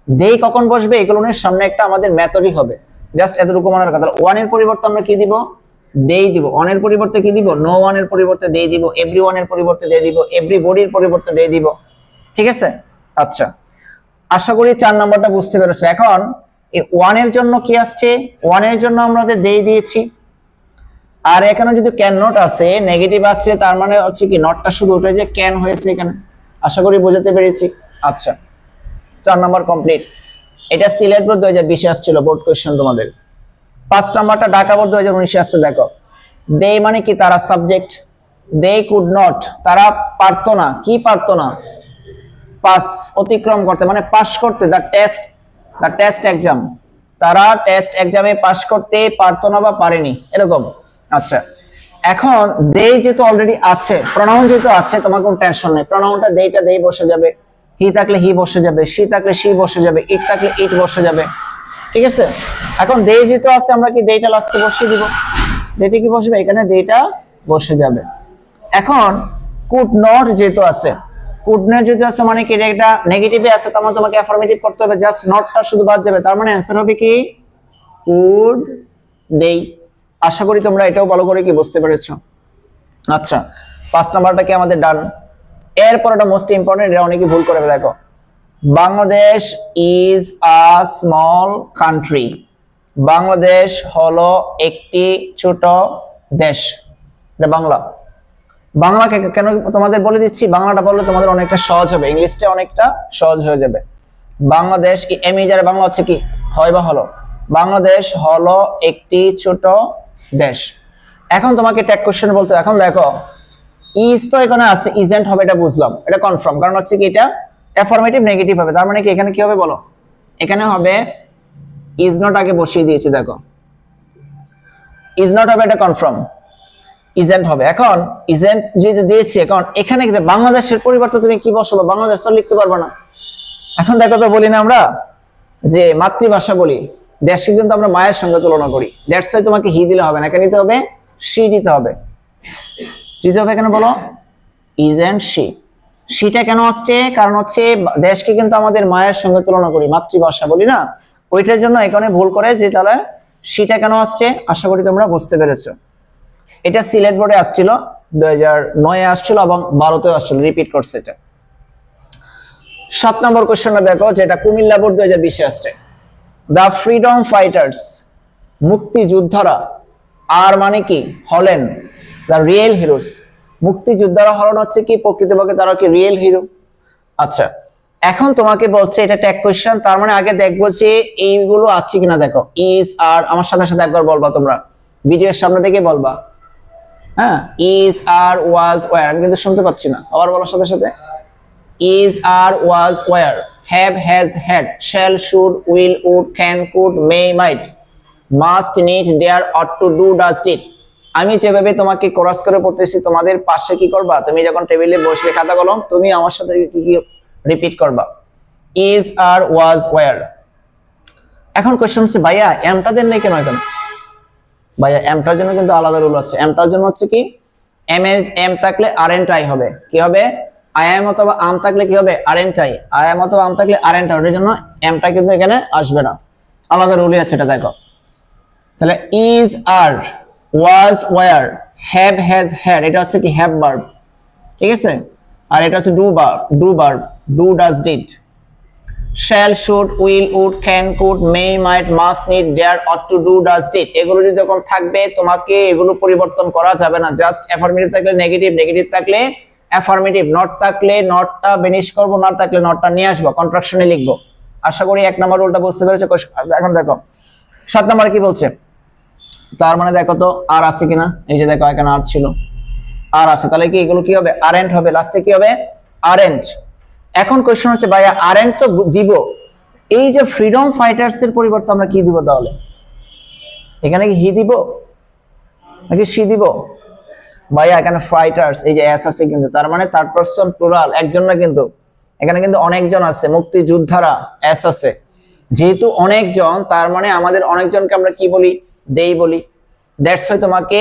দেই কখন বসবে এগুলো নিয়ে সামনে একটা আমাদের মেথডই হবে, জাস্ট এতটুকু মনে রাখা। তাহলে ওয়ান এর পরিবর্তে আমরা কি দিব, দেই দিব, অন এর পরিবর্তে কি দিব, নো ওয়ান এর পরিবর্তে দেই দিব, এভরিওয়ান এর পরিবর্তে দেই দিব, এভরিবডির পরিবর্তে দেই দিব, ঠিক আছে। আচ্ছা, আশা করি 4 নাম্বারটা বুঝতে পেরেছো। এখন এই ওয়ান এর জন্য কি আসছে, ওয়ান এর জন্য আমরা দেই দিয়েছি, আর এখানে যদি ক্যান নট আছে, নেগেটিভ আসছে, তার মানে হচ্ছে কি নটটা শুধু উঠে যে ক্যান হয়েছে এখানে, আশা করি বোঝাতে পেরেছি। আচ্ছা, 4 নাম্বার কমপ্লিট। এটা সিলেট বোর্ড 2020 আসছিল বোর্ড কোশ্চেন তোমাদের। 5 নাম্বারটা ঢাকা বোর্ড 2019 আসছে। দেখো দে মানে কি, তারা সাবজেক্ট, দে কুড নট তারা পারতো না, কি পারতো না, পাস অতিক্রম করতে মানে পাস করতে, দ্য টেস্ট এক্সাম, তারা টেস্ট এক্সামে পাস করতে পারতো না বা পারেনি, এরকম। আচ্ছা, এখন দে যেহেতু অলরেডি আছে, প্রোনাউন যেহেতু আছে, তোমার কোনো টেনশন নেই, প্রোনাউনটা দেইটা দেই বসে যাবে, হি থাকলে হি বসে যাবে, সি থাকলে সি বসে যাবে, ইট থাকলে ইট বসে যাবে, ঠিক আছে। এখন দে যেহেতু আছে, আমরা কি দেইটা লাস্টে বসিয়ে দিব, দেইটা কি বসবে এখানে, দেইটা বসে যাবে। এখন কুড নট যেহেতু আছে, কুড নট যেহেতু আছে মানে কি এটা নেগেটিভে আছে, তার মানে তোমাকে অ্যাফার্মেটিভ করতে হবে, জাস্ট নটটা শুধু বাদ যাবে, তার মানে অ্যানসার হবে কি কুড দেই। আশা করি তোমরা এটাও ভালো করে কি বুঝতে পেরেছো। আচ্ছা, 5 নাম্বারটা কি আমাদের ডান। এরপর এটা মোস্ট ইম্পর্টেন্ট, এটা অনেকে ভুল করে, দেখো Bangladesh is a small country, Bangladesh হলো একটি ছোট দেশ, এটা বাংলা। বাংলাকে কেন তোমাদের বলে দিচ্ছি, বাংলাটা বললে তোমাদের অনেকটা সহজ হবে, ইংলিশটা অনেকটা সহজ হয়ে যাবে। বাংলাদেশ এমই যারা বাংলা হচ্ছে কি হয় বা হলো, বাংলাদেশ হলো একটি ছোট দেশ। এখন তোমাকে ট্যাগ কোশ্চেন বলতে, এখন দেখো ইজ তো এখানে আছে, ইজেন্ট হবে, এটা বুঝলাম, এটা কনফার্ম, কারণ হচ্ছে কি এটা অ্যাফার্মেটিভ নেগেটিভ হবে, তার মানে কি এখানে কি হবে বলো, এখানে হবে ইজ নট আগে বসিয়ে দিয়েছি, দেখো ইজ নট হবে, এটা কনফার্ম, ইজেন্ট হবে। এখন ইজেন্ট যেহেতু দিয়েছি, এখন এখানে বাংলাদেশের পরিবর্তে তুমি কি বসাবো, বাংলাদেশ তো লিখতে পারবে না। এখন দেখো তো বলি না আমরা যে মাতৃভাষা বলি, দেশকে কিন্তু আমরা মায়ের সঙ্গে তুলনা করি, দ্যাটস ওয়াই তোমাকে হি দিলে হবে না, এখানে নিতে হবে সি দিতে হবে, দিতে হবে কেন বলো, ইজ এন্ড সি। সিটা কেন আসছে, কারণ হচ্ছে দেশকে কিন্তু আমাদের মায়ের সঙ্গে তুলনা করি, মাতৃভাষা বলি না, ওইটার জন্য এখানে ভুল করে যে, তাহলে সিটা কেন আসছে, আশা করি তোমরা বুঝতে পেরেছো। এটা সিলেট বোর্ডে আসছিল, 2009 আসছিল এবং 12-তেও আসছিল, রিপিট করছে এটা। 7 নম্বর কোশ্চেনটা দেখো, যেটা কুমিল্লা বোর্ড 2020 আসছে। দ্য ফ্রিডম ফাইটার্স মুক্তিযোদ্ধারা, আর মানে কি হলেন দ্য রিয়েল হিরোস, মুক্তিযোদ্ধারা হলেন হচ্ছে কি প্রকৃতপক্ষে তারা কি রিয়েল হিরো। আচ্ছা, এখন তোমাকে বলছে এটা ট্যাগ কোশ্চেন, তার মানে আগে দেখবো যে এইগুলো আছে কিনা, দেখো ইজ আর, আমার সাথে সাথে একবার বলবা তোমরা, ভিডিওর সামনে থেকে বলবা, হ্যাঁ, ইজ আর ওয়াজ ওয়্যার, আমি কিন্তু শুনতে পাচ্ছি না, আবার বলার সাথে সাথে, is are was were, have has had, shall should will would can could may might, must need dare ought to do does did. আমি যেভাবে তোমাকে কোরাস করে পড়তেছি, তোমাদের পাশে কি করবা, তুমি যখন টেবিলে বসবে খাতা কলম, তুমি আমার সাথে কি রিপিট করবা, ইজ আর ওয়াজ ওয়্যার। এখন কোশ্চেন হচ্ছে ভাইয়া এমটা দেন নাই কেন, এখন ভাইয়া এমটার জন্য কিন্তু আলাদা রুল আছে, এমটার জন্য হচ্ছে কি এম থাকলে আর এন টাই হবে, কি হবে আই এম অথবা আম থাকলে কি হবে আরএন্ট আই, আই এম অথবা আম থাকলে আরএন্ট আই, এর জন্য এমটা কিন্তু এখানে আসবে না, আলাদা রুলই আছে এটা দেখো। তাহলে is are, was were, have has had, এটা হচ্ছে কি হ্যাভ ভার্ব, ঠিক আছে। আর এটা হচ্ছে do verb, do does did. Shall, should, will, would, can, could, may, might, must, need, dare, ought to, do, does, did, এগুলো যদি যখন থাকবে তোমাকে এগুলো পরিবর্তন করা যাবে না। জাস্ট অ্যাফার্মেটিভ থাকলে নেগেটিভ, নেগেটিভ থাকলে অ্যাফার্মেটিভ, নট থাকলে নটটা বেনিশ করব, নট থাকলে নটটা নিয়ে আসবো, কন্ট্রাকশনে লিখবো। আশা করি 1 নম্বর রুলটা বুঝতে পেরেছো। এখন দেখো 7 নম্বরে কি বলছে, তার মানে দেখো তো আর আছে কিনা, এই যে দেখো এখানে আর ছিল, আর আছে, তাহলে কি এগুলো কি হবে আরএন্ট হবে, লাস্টে কি হবে আরএন্ট। এখন কোশ্চেন হচ্ছে ভাইয়া আরএন্ট তো দিব, এই যে ফ্রিডম ফাইটার্স এর পরিবর্তে আমরা কি দিব তাহলে, এখানে কি হি দিব নাকি সি দিব? ভাইয়া এখানে ফাইটার্স, এই যে এস আছে কিন্তু, তার মানে থার্ড পারসন প্লুরাল, একজন না কিন্তু, এখানে কিন্তু অনেকজন আছে, মুক্তিযোদ্ধারা এস আছে, যেহেতু অনেকজন তার মানে আমাদের অনেকজনকে আমরা কি বলি দেই বলি, দ্যাটস ওয়াই তোমাকে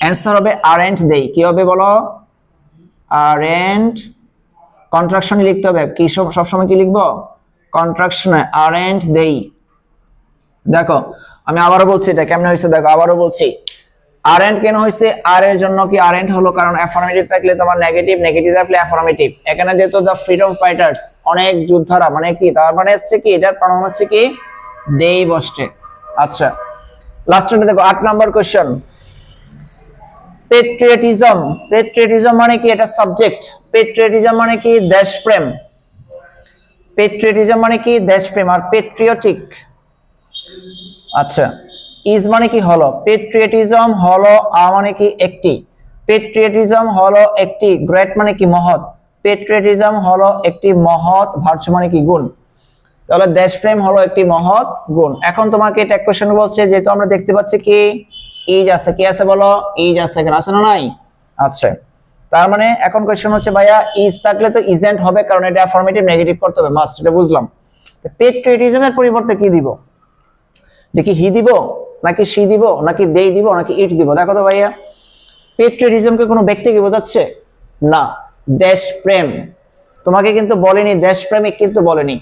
অ্যানসার হবে আরএন্ট দেই। কি হবে বলো আরএন্ট, কন্ট্রাকশনে লিখতে হবে, কি সবসময় কি লিখবো কন্ট্রাকশনে, আরএন্ট দেই। দেখো আমি আবারও বলছি এটা কেমনে হয়েছে, দেখো আবারও বলছি আরএন্ট কেন হয়েছে, আর এর জন্য কি আরএন্ট হলো কারণ অ্যাফার্মেটিভ থাকলে তোমার নেগেটিভ, নেগেটিভ থাকলে অ্যাফার্মেটিভ। এখানে যেহেতু দ্য ফ্রিডম ফাইটার্স অনেক যোদ্ধারা মানে কি, তার মানে হচ্ছে কি এটার প্রনাউন হচ্ছে কি দেই বসছে। আচ্ছা লাস্টে দেখো 8 নাম্বার কোশ্চেন, পেট্রিয়টিজম, পেট্রিয়টিজম মানে কি, এটা সাবজেক্ট, পেট্রিয়টিজম মানে কি দেশপ্রেম, পেট্রিয়টিজম মানে কি দেশপ্রেম, আর পেট্রিয়টিক আচ্ছা ইজ মানে কি হলো, পেট্রিয়টিজম হলো মানে কি একটি, পেট্রিয়টিজম হলো একটি, গ্রেট মানে কি মহৎ, পেট্রিয়টিজম হলো একটি মহৎ ভার্চু মানে কি গুণ, তাহলে দেশপ্রেম হলো একটি মহৎ গুণ। এখন তোমাকে এটা কোশ্চেন বলছে, যেহেতু আমরা দেখতে পাচ্ছি কি ইজ আছে, কি আছে বলো ইজ আছে, এখানে আছে না নাই, আচ্ছা তার মানে এখন কোশ্চেন হচ্ছে ভাইয়া ইজ থাকলে তো ইজেন্ট হবে কারণ এটা অ্যাফার্মেটিভ, নেগেটিভ করতে হবে মাস্ট, এটা বুঝলাম। পেট্রিয়টিজমের পরিবর্তে কি দিব, দেখি হি দিব নাকি সি দিব নাকি দেই দিব নাকি ইট দিব। দেখো তো ভাইয়া পেট্রিয়টিজমকে কোনো ব্যক্তিকে বোঝাচ্ছে না, দেশপ্রেম তোমাকে কিন্তু বলেনি, দেশপ্রেমিক কিন্তু বলেনি।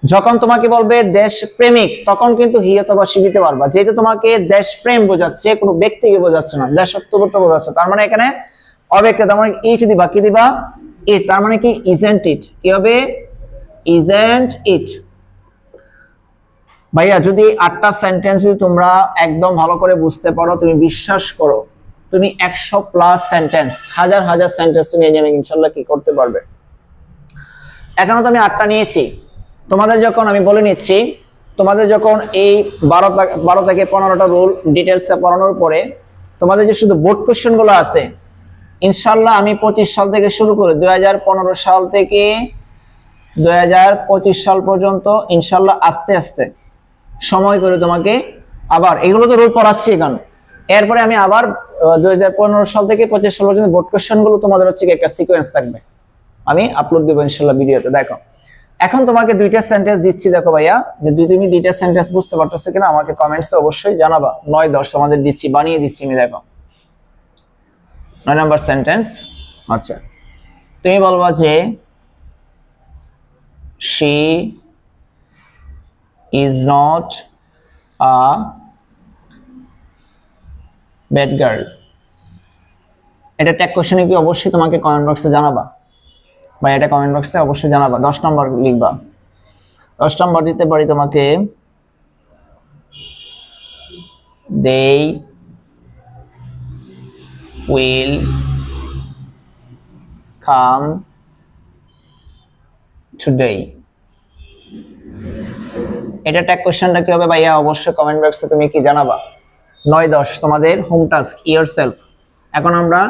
যখন তোমাকে বলবে দেশপ্রেমিক তখন কিন্তু হি অথবা সি দিতে পারবা, যেহেতু তোমাকে দেশপ্রেম বোঝাচ্ছে কোনো ব্যক্তিকে বোঝাচ্ছে না, দেশত্ববোধ বোঝাচ্ছে, তার মানে এখানে অব্যক্ত, তার মানে ইট দিবা, কি দিবা ইট, তার মানে কি ইজেন্ট ইট, কি হবে ইজেন্ট ইট। ভাইয়া যদি 8টা সেন্টেন্স যদি তোমরা একদম ভালো করে বুঝতে পারো, তুমি বিশ্বাস করো তুমি 100+ সেন্টেন্স, হাজার হাজার সেন্টেন্স তুমি এই নিয়ে ইনশাআল্লাহ কি করতে পারবে। এখনো তো আমি 8টা নিয়েছি, তোমাদের যখন আমি বলে নিচ্ছি, তোমাদের যখন এই 12 থেকে 15টা রুল ডিটেলসে পড়ানোর পরে তোমাদের যে শুধু বোর্ড কোশ্চেন গুলো আছে ইনশাআল্লাহ আমি 25 সাল থেকে শুরু করে 2015 সাল থেকে 2025 সাল পর্যন্ত ইনশাআল্লাহ আস্তে আস্তে সময় করে তোমাকে আবার এগুলো তো রোল পড়াচ্ছি এখন, এরপরে আমি আবার 2015 সাল থেকে 25 সাল পর্যন্ত বোর্ড কোশ্চেন গুলো তোমাদের হচ্ছে একটা সিকোয়েন্স থাকবে, আমি আপলোড দেবো ইনশাআল্লাহ ভিডিওতে। দেখো এখন তোমাকে 2টা সেন্টেন্স দিচ্ছি, দেখো ভাইয়া যে তুমি 2টা সেন্টেন্স বুঝতে পারতেছো কিনা আমাকে কমেন্টসে অবশ্যই জানাবা। 9-10 তোমাদের দিচ্ছি, বানিয়ে দিচ্ছি আমি। দেখো 9 নাম্বার সেন্টেন্স, আচ্ছা তুমি বলবা যে she is not a bad girl, এটা ট্যাগ কোশ্চেনে কি অবশ্যই তোমাকে কমেন্ট বক্সে জানাবা বা এটা কমেন্ট বক্সে অবশ্যই জানাবা। 10 নম্বর লিখবা, 10 নম্বর দিতে পারি তোমাকে they will come today, এটা ট্যাগ কোশ্চেনটা কি হবে ভাইয়া অবশ্যই কমেন্ট বক্সে তুমি কি জানাবা। 9-10 তোমাদের হোম টাস্ক ইয়োরসেলফ। এখন আমরা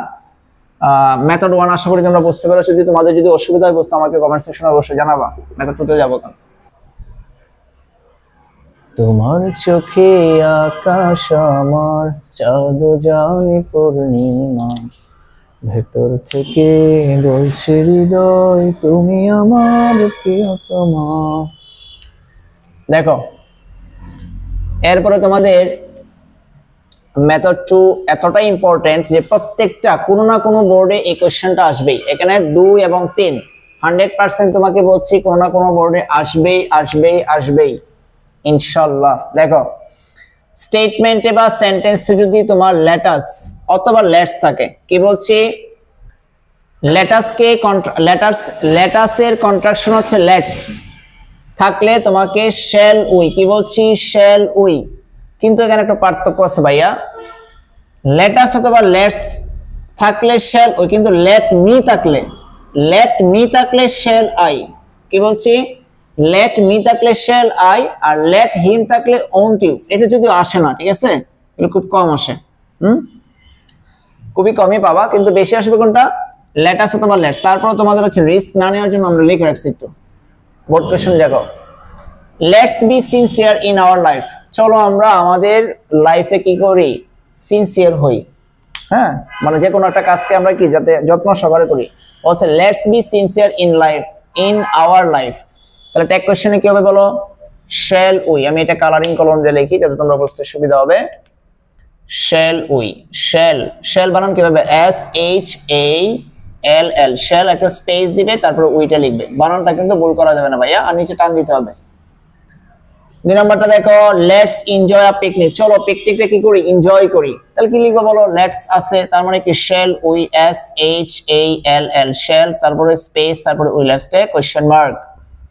মেথড 1 আশা করি তোমরা বুঝতে পেরেছো, যদি তোমাদের যদি অসুবিধা হয় বুঝতে আমাকে কমেন্ট সেকশনে অবশ্যই জানাবা। মেথড 2 তে যাব। তোমার চোখে আকাশ আমার চাঁদ জানি পূর্ণিমা, ভেতর থেকে বলছে হৃদয় তুমি আমার প্রিয়তমা। দেখো এরপরে তোমাদের মেথড 2 এতটাই ইম্পর্টেন্ট যে প্রত্যেকটা কোনো না কোনো বোর্ডে এই কোশ্চেনটা আসবেই। এখানে 2 এবং 3 100% তোমাকে বলছি কোনো না কোনো বোর্ডে আসবেই আসবেই আসবেই ইনশাআল্লাহ। দেখো স্টেটমেন্টে বা সেন্টেন্সে যদি তোমার লেটাস অথবা লেটস থাকে, কি বলছি লেটাসের কন্ট্রাকশন হচ্ছে লেটস, থাকলে তোমাকে শ্যাল উই, কি বলছি শ্যাল উই। কিন্তু এখানে একটা পার্থক্য আছে ভাইয়া, লেটাস অথবা লেটস থাকলে শ্যাল উই, কিন্তু লেট মি থাকলে শ্যাল আই, কি বলছি লেট মি থাকলে শ্যাল আই, আর লেট হিম থাকলে ওন্ট ইউ। এটা যদি আসে না, ঠিক আছে, এটা খুব কম আসে, খুবই কমই পাবা, কিন্তু বেশি আসবে কোনটা লেটাস অথবা লেটস। তারপর তোমাদের হচ্ছে রিস্ক না নেওয়ার জন্য আমরা লিখে রাখছি একটু বোর্ড কোশ্চেন। দেখো let's be sincere in our life, চলো আমরা আমাদের লাইফে কি করি সিনসিয়ার হই, হ্যাঁ মানে যে কোনো একটা কাজকে আমরা কি যাতে যত্ন সহকারে করি, বলছে let's be sincere in our life. তাহলে ট্যাগ কোশ্চেনে কি হবে বলো শ্যাল উই, আমি এটা কালারিং কলম দিয়ে লিখি যাতে তোমরা বুঝতে সুবিধা হবে। শ্যাল উই, শ্যাল বানান কিভাবে SHALL, শ্যাল একটা স্পেস দিবে তারপর উইটা লিখবে, বানানটা কিন্তু ভুল করা যাবে না ভাইয়া, আর নিচে টান দিতে হবে। 2 নম্বরটা দেখো লেটস এনজয় আ পিকনিক, চলো পিকনিকটা কি করি এনজয় করি। তাহলে কি লিখবো বলো লেটস আছে, তার মানে কি শ্যাল উই SHALL, শ্যাল তারপরে স্পেস তারপরে উই, লাস্টে কোশ্চেন মার্ক।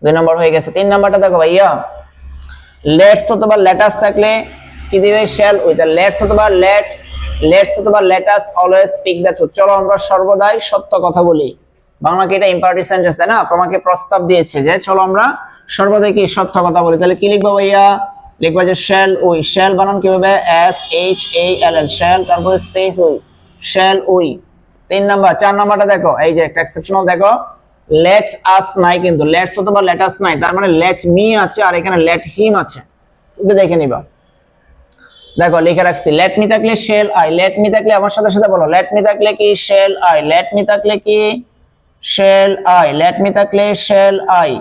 2 নম্বর হয়ে গেছে। 3 নম্বরটা দেখো ভাইয়া লেটস অথবা লেটাস থাকলে কি দিবে শ্যাল উই, তাহলে লেটস অথবা let us always speak the truth, চলো আমরা সর্বদাই সত্য কথা বলি। বাংলাকে এটা ইম্পারেটিভ সেন্টেন্স তাই না, তোমাকে প্রস্তাব দিয়েছে যে চলো আমরা সর্বদাই কি সত্য কথা বলি। তাহলে কি লিখবো ভাইয়া লিখবো যে শ্যাল উই, শ্যাল বানান কিভাবে SHALL, শ্যাল তারপরে space we, shall we. 3 number. 4 নাম্বারটা দেখো এই যে একটা এক্সেপশনাল, দেখো লেট আস নাই, কিন্তু লেটস অথবা লেটাস নাই, তার মানে লেট মি আছে আর এখানে লেট হিম আছে, তুমি দেখে নিবা। দেখো লিখে রাখছি লেট মি থাকলে শ্যাল আই, লেট মি থাকলে আমার সাথে সাথে বলো লেট মি থাকলে কি শ্যাল আই, লেট মি থাকলে কি শ্যাল আই, লেট মি থাকলে শ্যাল আই।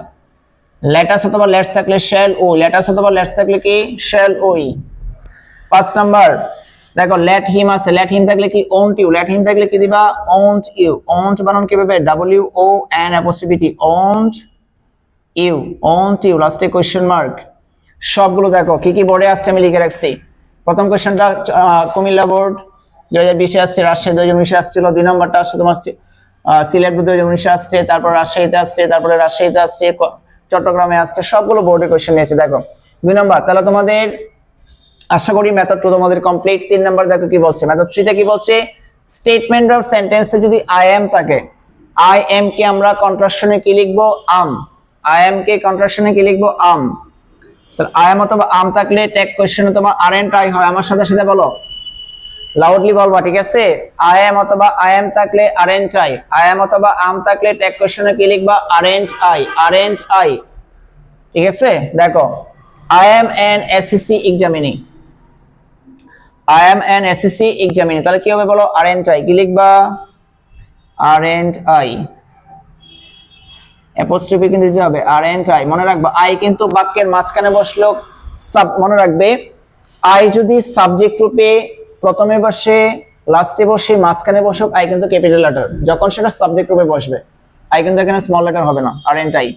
লেটাস অথবা লেটস থাকলে শ্যাল উই, লেটাস অথবা লেটস থাকলে কি শ্যাল উই। 5 নাম্বার দেখো লেট হিম আছে, লেট হিম থাকলে কি ওন্ট ইউ, লেট হিম থাকলে কি দিবা ওন্ট ইউ, ওন্ট বানান কিভাবে WON', ওন্ট ইউ, লাস্টে কোশ্চেন মার্ক। সবগুলো দেখো কি কি বোর্ডে আসছে আমি লিখে রাখছি। প্রথম কোশ্চেনটা কুমিল্লা বোর্ড 2020 আসছে, রাজশাহী 2019 আসছিল। 2 নম্বরটা আসছে তোমার সিলেট 2019 আসছে, তারপর রাজশাহীতে আসছে, তারপরে রাজশাহীতে আসছে, চট্টগ্রামে আসছে, সবগুলো বোর্ডের কোশ্চেন নিয়েছে। দেখো 2 নম্বর, তাহলে তোমাদের আশা করি মেথড 2 তোমাদের কমপ্লিট। 3 নম্বর দেখো কি বলছে, মেথড 3 তে কি বলছে স্টেটমেন্ট অফ সেন্টেন্সে যদি আই এম থাকে, আই এম কে আমরা কন্ট্রাকশনে কি লিখবো আম, আই এম কে কন্ট্রাকশনে কি লিখবো আম। তাহলে আই এম অথবা আম থাকলে ট্যাগ কোশ্চেনে তোমার আরএন্ট আই হয়, আমার সাথে সাথে বলো লাউডলি বলবা, ঠিক আছে। আই এম অথবা আই এম থাকলে আরএন্ট আই, আই এম অথবা আম থাকলে ট্যাগ কোশ্চেনে কি লিখবা আরএন্ট আই, ঠিক আছে। দেখো I am an SSC examining, I am an SSC examining, তাহলে কি হবে বলো aren't I, কি লিখবা aren't I, অ্যাপোস্ট্রফি কিন্তু দিতে হবে aren't I, মনে রাখবা I কিন্তু বাক্যের মাঝখানে বসলো মনে রাখবে I যদি সাবজেক্ট রূপে প্রথমে বসে লাস্টে বসে মাঝখানে বসুক I কিন্তু ক্যাপিটাল লেটার, যখন সেটা সাবজেক্ট রূপে বসবে I কিন্তু এখানে স্মল লেটার হবে না, aren't I।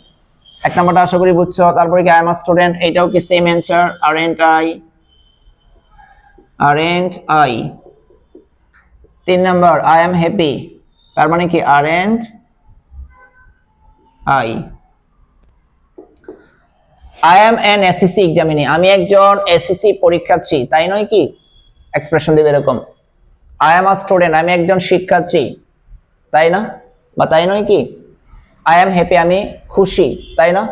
এক নাম্বারটা আশা করি বুঝছো। তারপরে কি I am a student, এটাও কি same answer aren't I। 3 number I am happy, তার মানে কি aren't I am an SSC examining, আমি একজন SSC পরীক্ষার্থী, তাই নয় কি, এক্সপ্রেশন দেবে এরকম। I am a student, আমি একজন শিক্ষার্থী, তাই না বা তাই নয় কি। I am happy, আমি খুশি, তাই না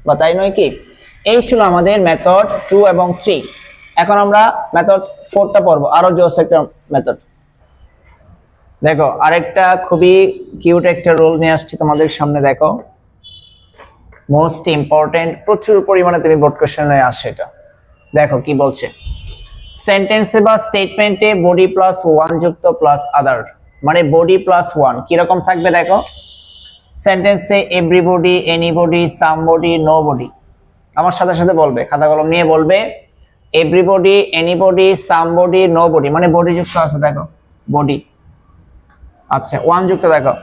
বা তাই নয় কি। এই ছিল আমাদের মেথড 2 এবং 3। এখন আমরা মেথড 4টা পড়বো, আরো জোস একটা মেথড। দেখো আরেকটা খুবই কিউট একটা রোল নিয়ে আসছি তোমাদের সামনে, দেখো মোস্ট ইম্পর্টেন্ট, প্রচুর পরিমাণে তুমি বোর্ড কোশ্চেনে আসে এটা। দেখো কি বলছে, সেন্টেন্সে বা স্টেটমেন্টে বডি প্লাস 1 যুক্ত প্লাস আদার, মানে বডি প্লাস 1 কি রকম থাকবে দেখো। সেন্টেন্সে এভরিবডি, এনিবডি, সামবডি, নোবডি, আমার সাথে সাথে বলবে, খাতা কলম নিয়ে বলবে এভরিবডি, এনিবডি, সামবডি, নোবডি, মানে বডি যুক্ত আছে দেখো, বডি। আচ্ছা, ওয়ান যুক্ত দেখো,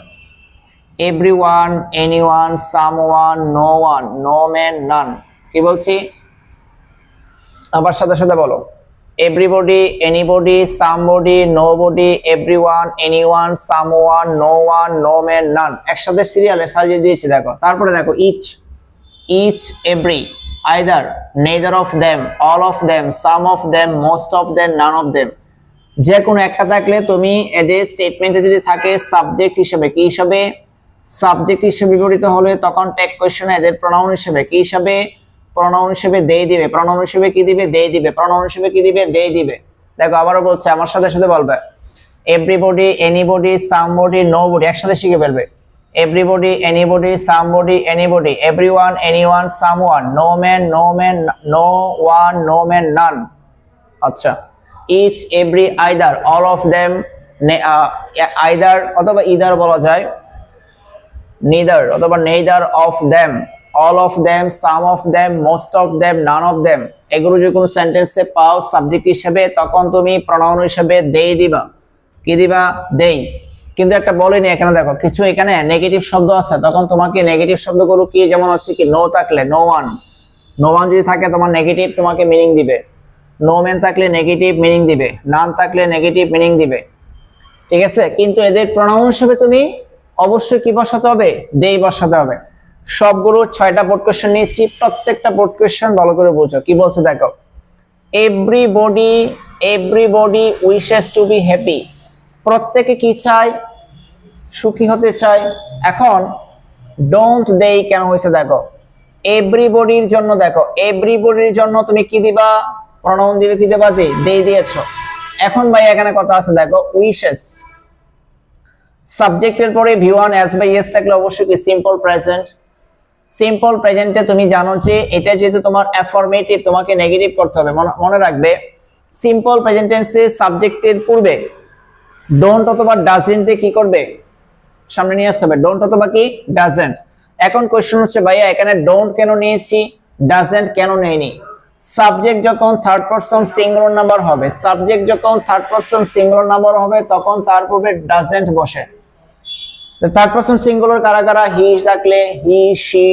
everyone, anyone, someone, no one, no man, none. কি বলছি আবার সাথে সাথে বলো, everybody, anybody, somebody, nobody, everyone, anyone, someone, no one, no man, none. একসাথে সিরিয়ালে সাজিয়ে দিয়েছি দেখো। তারপরে দেখো each, each, every, either, neither of them, all of them, some of them, most of them, none of them. যে কোনো একটা থাকলে তুমি এদের স্টেটমেন্টে যদি থাকে সাবজেক্ট হিসেবে, কি হিসেবে, সাবজেক্ট হিসেবে বিবৃত হলে তখন টেক কোশ্চেনে এদের প্রনাউন হিসেবে, কি হিসেবে, প্রনাউন হিসেবে দে দিবে। প্রনাউন হিসেবে কি দিবে, দে দিবে। প্রনাউন হিসেবে কি দিবে, দে দিবে। দেখো আবারও বলছে, আমার সাথে সাথে বলবে, এভরিবডি, এনিবডি, সামবডি, নোবডি, একসাথে শিখে ফেলবে। Everybody, anybody, somebody, anybody, everyone, anyone, someone, no man, no man, no one, no man, none. আচ্ছা, each, every, either, all of them, either অথবা ইদার বলা যায়, neither অথবা neither of them, all of them, some of them, most of them, none of them। এগুলো যে কোনো সেন্টেন্সে পাও সাবজেক্ট হিসেবে, তখন তুমি প্রনাউন হিসেবে they দিবা। কি দিবা, they। কিন্তু একটা বলেনি এখানে, দেখো কিছু এখানে নেগেটিভ শব্দ আছে, তখন তোমাকে নেগেটিভ শব্দগুলো কি, যেমন হচ্ছে কি নো থাকলে নো ওয়ান, নো ওয়ান যদি থাকে তোমার নেগেটিভ তোমাকে মিনিং দিবে। নো ম্যান থাকলে নেগেটিভ মিনিং দিবে, নান থাকলে নেগেটিভ মিনিং দিবে। ঠিক আছে, কিন্তু এদের প্রনাউন হিসেবে তুমি অবশ্যই কি বসাতে হবে, দেই বসাতে হবে। সবগুলো 6টা বোর্ড কোশ্চেন নিয়েছি, প্রত্যেকটা বোর্ড কোশ্চেন ভালো করে বুঝো। কি বলছে দেখো, everybody, everybody wishes to be happy. প্রত্যেকে কি চায়, সুখী হতে চায়। এখন ডোন্ট দেই কেন হয়েছে দেখো, এভরিবডির জন্য, দেখো এভরিবডির জন্য তুমি কি দিবা, প্রনাউন দিবে, কি দিবা, দেই দিয়েছো। এখন ভাই এখানে কথা আছে দেখো, উইশেস সাবজেক্টের পরে V1 S by S থাকলে অবশ্যই কি সিম্পল প্রেজেন্ট। সিম্পল প্রেজেন্টে তুমি জানো যে এটা যেহেতু তোমার অ্যাফার্মেটিভ, তোমাকে নেগেটিভ করতে হবে। মনে রাখবে সিম্পল প্রেজেন্ট টেন্সে সাবজেক্টের পূর্বে ডোন্ট অথবা ডাজন্ট দিয়ে কি করবে, সামনে নিয়ে আসতে হবে, ডোন্ট অথবা কি ডাজন্ট। এখন কোশ্চেন হচ্ছে ভাইয়া এখানে ডোন্ট কেন নিয়েছি, ডাজন্ট কেন নেইনি। সাবজেক্ট যখন থার্ড পারসন সিঙ্গুলার নাম্বার হবে, সাবজেক্ট যখন থার্ড পারসন সিঙ্গুলার নাম্বার হবে তখন তার পূর্বে ডাজন্ট বসে। থার্ড পারসন সিঙ্গুলার কারা কারা, হি থাকলে হি, শি,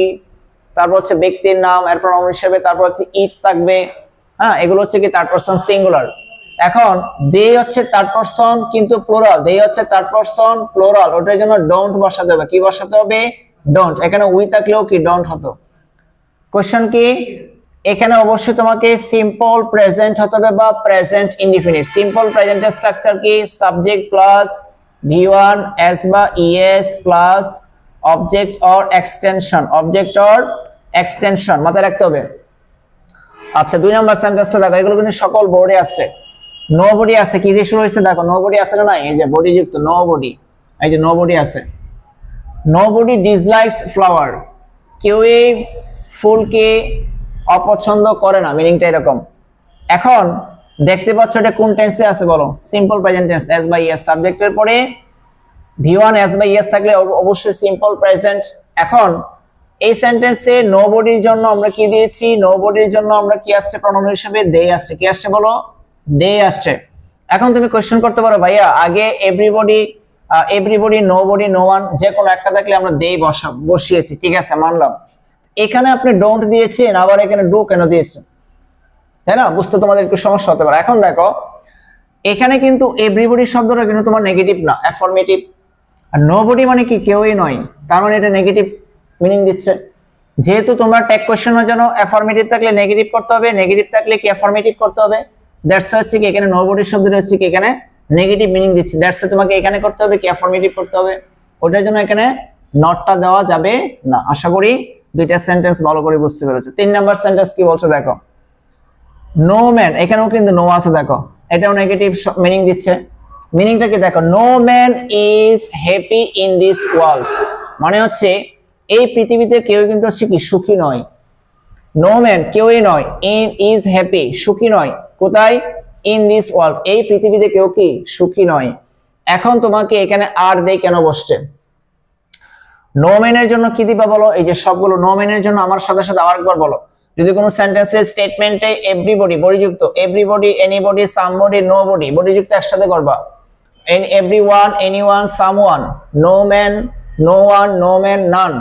তারপর হচ্ছে ব্যক্তির নাম এর প্রনাউন হিসেবে, তারপর হচ্ছে ইট থাকবে। হ্যাঁ, এগুলো হচ্ছে কি থার্ড পারসন সিঙ্গুলার। এখন দে হচ্ছে থার্ড পারসন কিন্তু প্লুরাল, দে হচ্ছে থার্ড পারসন প্লুরাল, ওটার জন্য ডোন্ট বসাতে হবে। কি বসাতে হবে, ডোন্ট। এখানে উই থাকলেও কি ডোন্ট হতো। কোশ্চেন কি, এখানে অবশ্যই তোমাকে সিম্পল প্রেজেন্ট হতে হবে বা প্রেজেন্ট ইনডিফিনিট। সিম্পল প্রেজেন্টের স্ট্রাকচার কি, সাবজেক্ট প্লাস V1 S বা ES plus object or extension, object or extension মাথায় রাখতে হবে। আচ্ছা, 2 নাম্বার সেন্টেন্সটা দেখো, এগুলো কিন্তু সকল বোর্ডে আসছে। নোবডি আছে, কি দিয়ে শুরু হয়েছে দেখো, নোবডি আছে না, এই যে বডি যুক্ত নোবডি, এই যে নোবডি আছে। নোবডি ডিসলাইকস ফ্লাওয়ার, কেউই ফুলকে অপছন্দ করে না, মিনিংটা এরকম। এখন দেখতে পাচ্ছ এটা কোন টেন্সে আছে বলো, simple present tense, S by S। সাবজেক্টের পরে V1 S by S থাকলে অবশ্যই সিম্পল প্রেজেন্ট। এখন এই সেন্টেন্সে নোবডির জন্য আমরা কি দিয়েছি, নোবডির জন্য আমরা কি আসছে, প্রনাউন হিসেবে দে আসছে। কি আসছে বলো, দে আসছে। এখন তুমি কোশ্চেন করতে পারো ভাইয়া আগে everybody, everybody, nobody, no one, যে কোনো একটা থাকলে আমরা দে বসিয়েছি, ঠিক আছে মানলাম। এখানে আপনি ডোন্ট দিয়েছেন, আবার এখানে ডু কেন দিয়েছেন, তাই না, বুঝতে তোমাদের একটু সমস্যা হতে পারে। এখন দেখো এখানে কিন্তু এভরিবডি শব্দটা কিন্তু তোমার নেগেটিভ না, অ্যাফার্মেটিভ। আর নোবডি মানে কি, কেউই নয়, তার মানে এটা নেগেটিভ মিনিং দিচ্ছে। যেহেতু তোমরা ট্যাগ কোশ্চেনের জন্য অ্যাফার্মেটিভ থাকলে নেগেটিভ করতে হবে, নেগেটিভ থাকলে কি অ্যাফার্মেটিভ করতে হবে। দ্যাটস হচ্ছে কি এখানে নোবডি শব্দটা হচ্ছে কি এখানে নেগেটিভ মিনিং দিচ্ছে, দ্যাটস তোমাকে এখানে করতে হবে কি অ্যাফার্মেটিভ করতে হবে। ওটার জন্য এখানে নটটা দেওয়া যাবে না। আশা করি দুইটা সেন্টেন্স ভালো করে বুঝতে পেরেছো। 3 নাম্বার সেন্টেন্স কি বলছো দেখো, নো ম্যান, এখানেও কিন্তু নো আছে দেখো, এটাও নেগেটিভ মিনিং দিচ্ছে। মিনিংটা কি দেখো, no man is happy in this world, মানে হচ্ছে এই পৃথিবীতে কেউ কিন্তু হচ্ছে কি সুখী নয়। নো ম্যান কেউই নয়, ইন ইজ হ্যাপি সুখী নয়, কোথায়, ইন দিস ওয়ার্ল্ড এই পৃথিবীতে কেউ কি সুখী নয়। এখন তোমাকে এখানে আর দেই কেন বসছে, নো ম্যানের জন্য কি দিবা বলো, এই যে সবগুলো নো ম্যানের জন্য আমার সাথে সাথে আরেকবার বলো, যদি কোনো সেন্টেন্সে স্টেটমেন্টে এভরিবডি বডিযুক্ত, এভরিবডি, এনিবডি, সামবডি, নোবডি বডিযুক্ত একসাথে করবা। Everyone, anyone, someone, no man, no one, no man, none,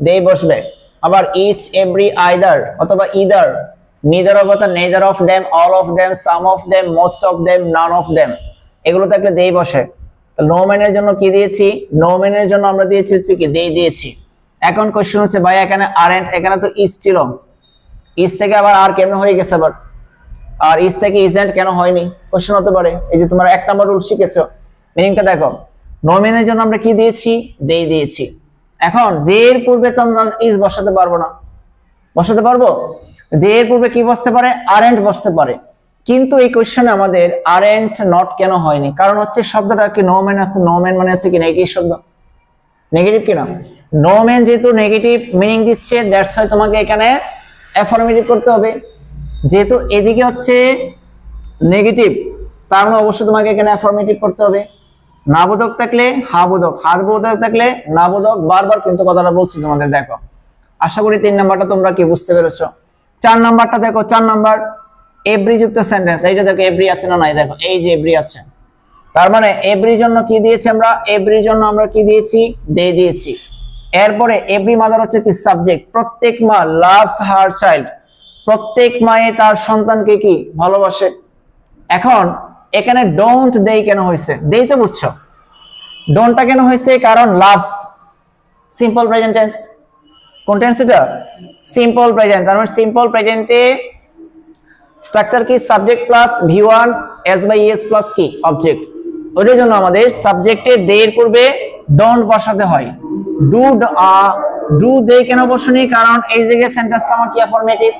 দেই বসবে। আবার ইচ, এভরি, আইদার অথবা ইদার, নিদার অথবা neither of them, all of them, some of them, most of them, none of them, এগুলো থাকলে দেই বসে। তো নো ম্যানের জন্য কি দিয়েছি? নো ম্যানের জন্য আমরা দিয়েছি হচ্ছে কি দেই দিয়েছি। এখন কোশ্চেন হচ্ছে ভাই এখানে আরএন্ট, এখানে তো ইজ ছিল, ইজ থেকে আবার আর কেন হয়ে গেছে আবার, আর ইজ থেকে ইজেন্ট কেন হয়নি কোশ্চেন হতে পারে। এই যে তোমরা 1 নম্বর রুল শিখেছো, মিনিংটা দেখো। নো ম্যানের জন্য আমরা কি দিয়েছি? দেই দিয়েছি। এখন দের পূর্বে তো আমরা ইজ বসাতে পারবো না, বসাতে পারবো? দের পূর্বে কি বসতে পারে? আরএন্ট বসতে পারে। কিন্তু এই কোশ্চেনে আমাদের আরএন্ট নট কেন হয়নি? কারণ হচ্ছে শব্দটা কি নো ম্যান আছে, নো ম্যান মানে হচ্ছে কি নেগেটিভ শব্দ, নেগেটিভ কিনা? নো ম্যান যেহেতু নেগেটিভ মিনিং দিচ্ছে, দ্যাটস ওয়াই তোমাকে এখানে অ্যাফার্মেটিভ করতে হবে। যেহেতু এদিকে হচ্ছে নেগেটিভ, তার মানে অবশ্যই তোমাকে এখানে অ্যাফার্মেটিভ করতে হবে। না বোধক থাকলে হা বোধক, হা বোধক থাকলে না বোধক, বারবার কিন্তু কথাটা বলছি তোমাদের। দেখো আশা করি 3 নাম্বারটা তোমরা কি বুঝতে পেরেছো। 4 নাম্বারটা দেখো, 4 নাম্বার এভরি যুক্ত সেন্টেন্স। এইটা দেখো এভরি আছে না নাই, দেখো এই যে এভরি আছে, তার মানে এভরি জন্য কি দিয়েছি আমরা? এভরি জন্য আমরা কি দিয়েছি? দে দিয়েছি। এরপরে এভরি মাদার হচ্ছে কি সাবজেক্ট, প্রত্যেক মা লাভস হার চাইল্ড, প্রত্যেক মায়ে তার সন্তানকে কি ভালোবাসে। এখন এখানে ডোন্ট দেই কেন হয়েছে? দেই তো বুঝছো, ডোন্টটা কেন হয়েছে? কারণ লাভস সিম্পল প্রেজেন্ট টেন্স। কোন টেন্স এটা? Simple present. তার মানে সিম্পল প্রেজেন্টে স্ট্রাকচার কি? Subject plus V one S by S plus কি অবজেক্ট। ওই জন্য আমাদের সাবজেক্টে দে এর পূর্বে ডোন্ট বসাতে হয়। ডু দে কেন বসনি? কারণ এই জায়গায় সেন্টেন্সটা আমার কি অ্যাফার্মেটিভ,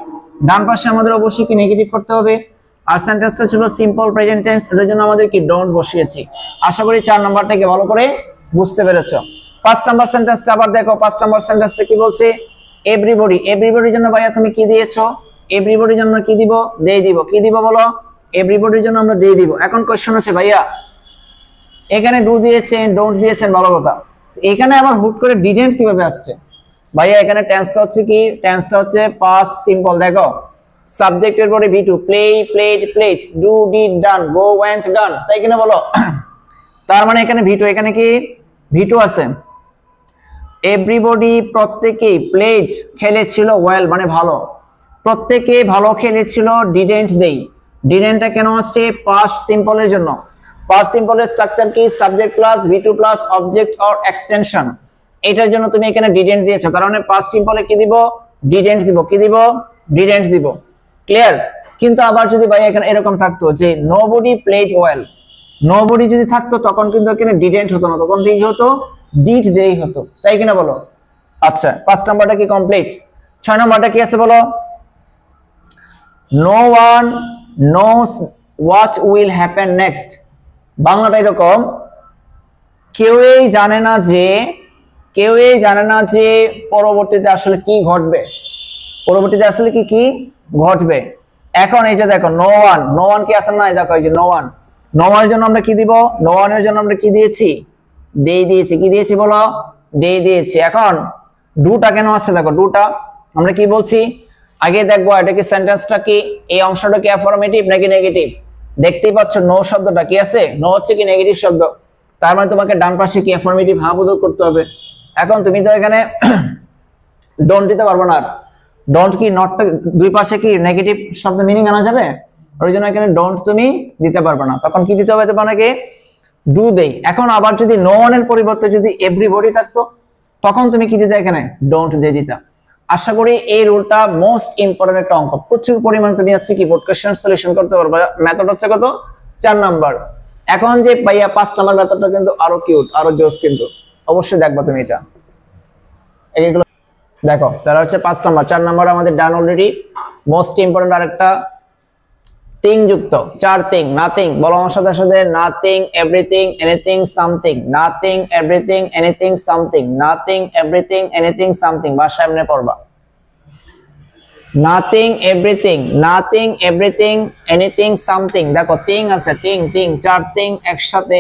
ডান পাশে আমাদের অবশ্যই কি নেগেটিভ করতে হবে, আর সেন্টেন্সটা ছিল সিম্পল প্রেজেন্ট টেন্স, এর জন্য আমাদের কি ডোন্ট বসিয়েছি। আশা করি 4 নাম্বারটাকে ভালো করে বুঝতে পেরেছো। 5 নাম্বার সেন্টেন্সটা আবার দেখো। 5 নাম্বার সেন্টেন্সটা কি বলছে? এভরিবডি, এভরিবডির জন্য ভাইয়া তুমি কি দিয়েছো? এভরিবডির জন্য কি দিব? দে দিব। কি দিব বলো? এভরিবডির জন্য আমরা দে দিব। এখন কোশ্চেন হচ্ছে ভাইয়া এখানে ডু দিয়েছেন, ডোন্ট দিয়েছেন, ভালো কথা, এখানে আবার হুট করে ডিডেন্ট কিভাবে আসছে? ভাইয়া এখানে টেন্সটা হচ্ছে কি? টেন্সটা হচ্ছে পাস্ট সিম্পল। দেখো সাবজেক্টের পরে ভি2, play, played, plate, do, did, done, go, went, গান, তাই কিনা বলো? তার মানে এখানে ভি2, এখানে কি ভি2 আছে। এভরিবডি প্রত্যেকেই, প্লেড খেলেছিল, ওয়েল মানে ভালো, প্রত্যেকে ভালো খেলেছিল, ডিডেন্ট দেই। ডিডেন্টটা কেন আসছে? পাস্ট সিম্পলের জন্য। পাস্ট সিম্পলের স্ট্রাকচার কি? Subject plus ভি2 plus object or extension. এটার জন্য তুমি এখানে ডিডেন্ট দিয়েছো, তার মানে পাস্ট সিম্পলে কি দিব? ডিডেন্ট দিব। কি দিব? ডিডেন্ট দিব। ক্লিয়ার? কিন্তু আবার যদি ভাই এখানে এরকম থাকতো যে নোবডি প্লেড ওয়েল, নোবডি যদি থাকতো তখন কিন্তু এখানে ডিডেন্ট হতো না, তখন কি হতো? ডিড দেই হতো, তাই কিনা বলো? আচ্ছা 5 নাম্বারটা কি কমপ্লিট। 6 নাম্বারটা কি আছে বলো? No one knows what will happen next. বাংলাটা এরকম, কেউই জানে না যে, কেউই জানে না যে পরবর্তীতে আসলে কি ঘটবে, পরবর্তীতে আসলে কি কি ঘটবে। এখন এই যে দেখো নো ওয়ান, নো ওয়ান কি আছে না? দেখো এই যে নো ওয়ান, নো ওয়ানের জন্য আমরা কি দিব? নো ওয়ানের জন্য আমরা কি দিয়েছি? দেই দিয়েছি। কি দিয়েছি বলো? দেই দিয়েছি। এখন ডুটা কেন আসছে? দেখো ডুটা আমরা কি বলছি আগে দেখবো, এটা কি সেন্টেন্সটা কি, এই অংশটা কি অ্যাফার্মেটিভ নাকি নেগেটিভ? দেখতেই পাচ্ছ নো শব্দটা কি আছে? নো হচ্ছে কি নেগেটিভ শব্দ, তার মানে তোমাকে ডান পাশে কি অ্যাফার্মেটিভ হা বোধক করতে হবে। এখন তুমি তো এখানে ডোন্ট দিতে পারবো না, ডোন্ট কি নট, দুই পাশে কি নেগেটিভ শব্দ মিনিং আনা যাবে, ওই জন্য এখানে ডোন্ট তুমি দিতে পারবে না, তখন কি দিতে হবে তোমাকে? ডু দেই। এখন আবার যদি নো ওয়ানের পরিবর্তে যদি এভরিবডি থাকতো তখন তুমি কি দিতে? এখানে ডোন্ট দিয়ে দিতা। আশা করি এই রুলটা মোস্ট ইম্পর্টেন্ট একটা অঙ্ক, প্রচুর পরিমাণ তুমি হচ্ছে কি বোর্ড কোশ্চেন সলিউশন করতে পারবে। মেথড হচ্ছে কত? 4 নাম্বার। এখন যে ভাইয়া 5 নাম্বার মেথডটা কিন্তু আরো কিউট, আরো জোস, কিন্তু অবশ্যই দেখবা তুমি এটা, এইগুলো দেখো। তাহলে হচ্ছে 5 নাম্বার। 4 নাম্বার আমাদের ডান অলরেডি। মোস্ট ইম্পর্টেন্ট আরেকটা থিং যুক্ত, 4 থিং। নাথিং বলো আমার সাথে সাথে, nothing, everything, anything, something, nothing, everything, anything, something, nothing, everything, anything, something. ভাষা এমনি পড়বা, nothing, everything, nothing, everything, anything, something. দেখো থিং আছে, থিং, থিং, 4 থিং একসাথে,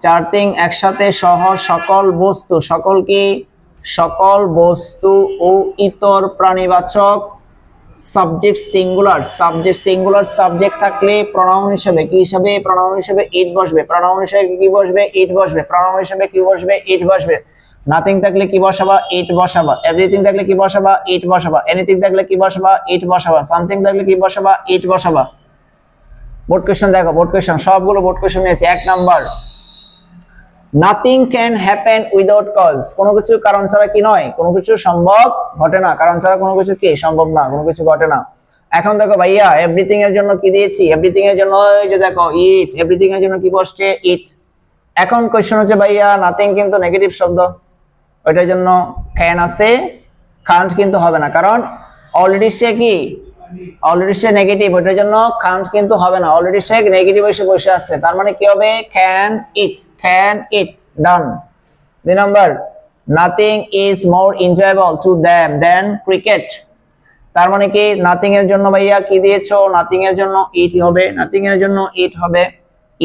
4 থিং একসাথে সহ সকল বস্তু, সকল কি? সকল বস্তু ও ইতর প্রাণীবাচক সাবজেক্ট সিঙ্গুলার, সাবজেক্ট থাকলে প্রনাউন হিসেবে কি হিসেবে, প্রনাউন হিসেবে ইট বসবে, প্রনাউন হিসেবে কি বসবে, ইট বসবে, প্রনাউন হিসেবে কি বসবে, ইট বসবে। নাথিং থাকলে কি বসাবা, ইট বসাবা। এভরিথিং থাকলে কি বসাবা, ইট বসাবা। এনিথিং থাকলে কি বসাবা, ইট বসাবা। সামথিং থাকলে কি বসাবা, ইট বসাবা। বোর্ড কোশ্চেন দেখো, বোর্ড কোশ্চেন সবগুলো বোর্ড কোশ্চেন নিয়েছে। 1 number, nothing can happen without cause. কোনো কিছু কারণ ছাড়া কি নয়, কোনো কিছু সম্ভব ঘটে না, কারণ ছাড়া কোনো কিছু কি সম্ভব না, কোনো কিছু ঘটে না। এখন দেখো ভাইয়া এভরিথিং এর জন্য কি দিয়েছি, এভরিথিং এর জন্য এই যে দেখো ইট, এভরিথিং এর জন্য কি বসছে, ইট। এখন কোশ্চেন হচ্ছে ভাইয়া নাথিং কিন্তু নেগেটিভ শব্দ, ওইটার জন্য ক্যান আছে, কান্ট কিন্তু হবে না, কারণ অলরেডি সে কি, অলরেডি সে নেগেটিভ, ওইটার জন্য কান্ট কিন্তু হবে না, অলরেডি সে নেগেটিভ এসে বসে আছে। তার মানে কি হবে, can it, can it, done. 2 number, nothing is more enjoyable to them than cricket. তার মানে কি নাথিং এর জন্য ভাইয়া কি দিয়েছো, নাথিং এর জন্য ইট হবে, নাথিং এর জন্য ইট হবে।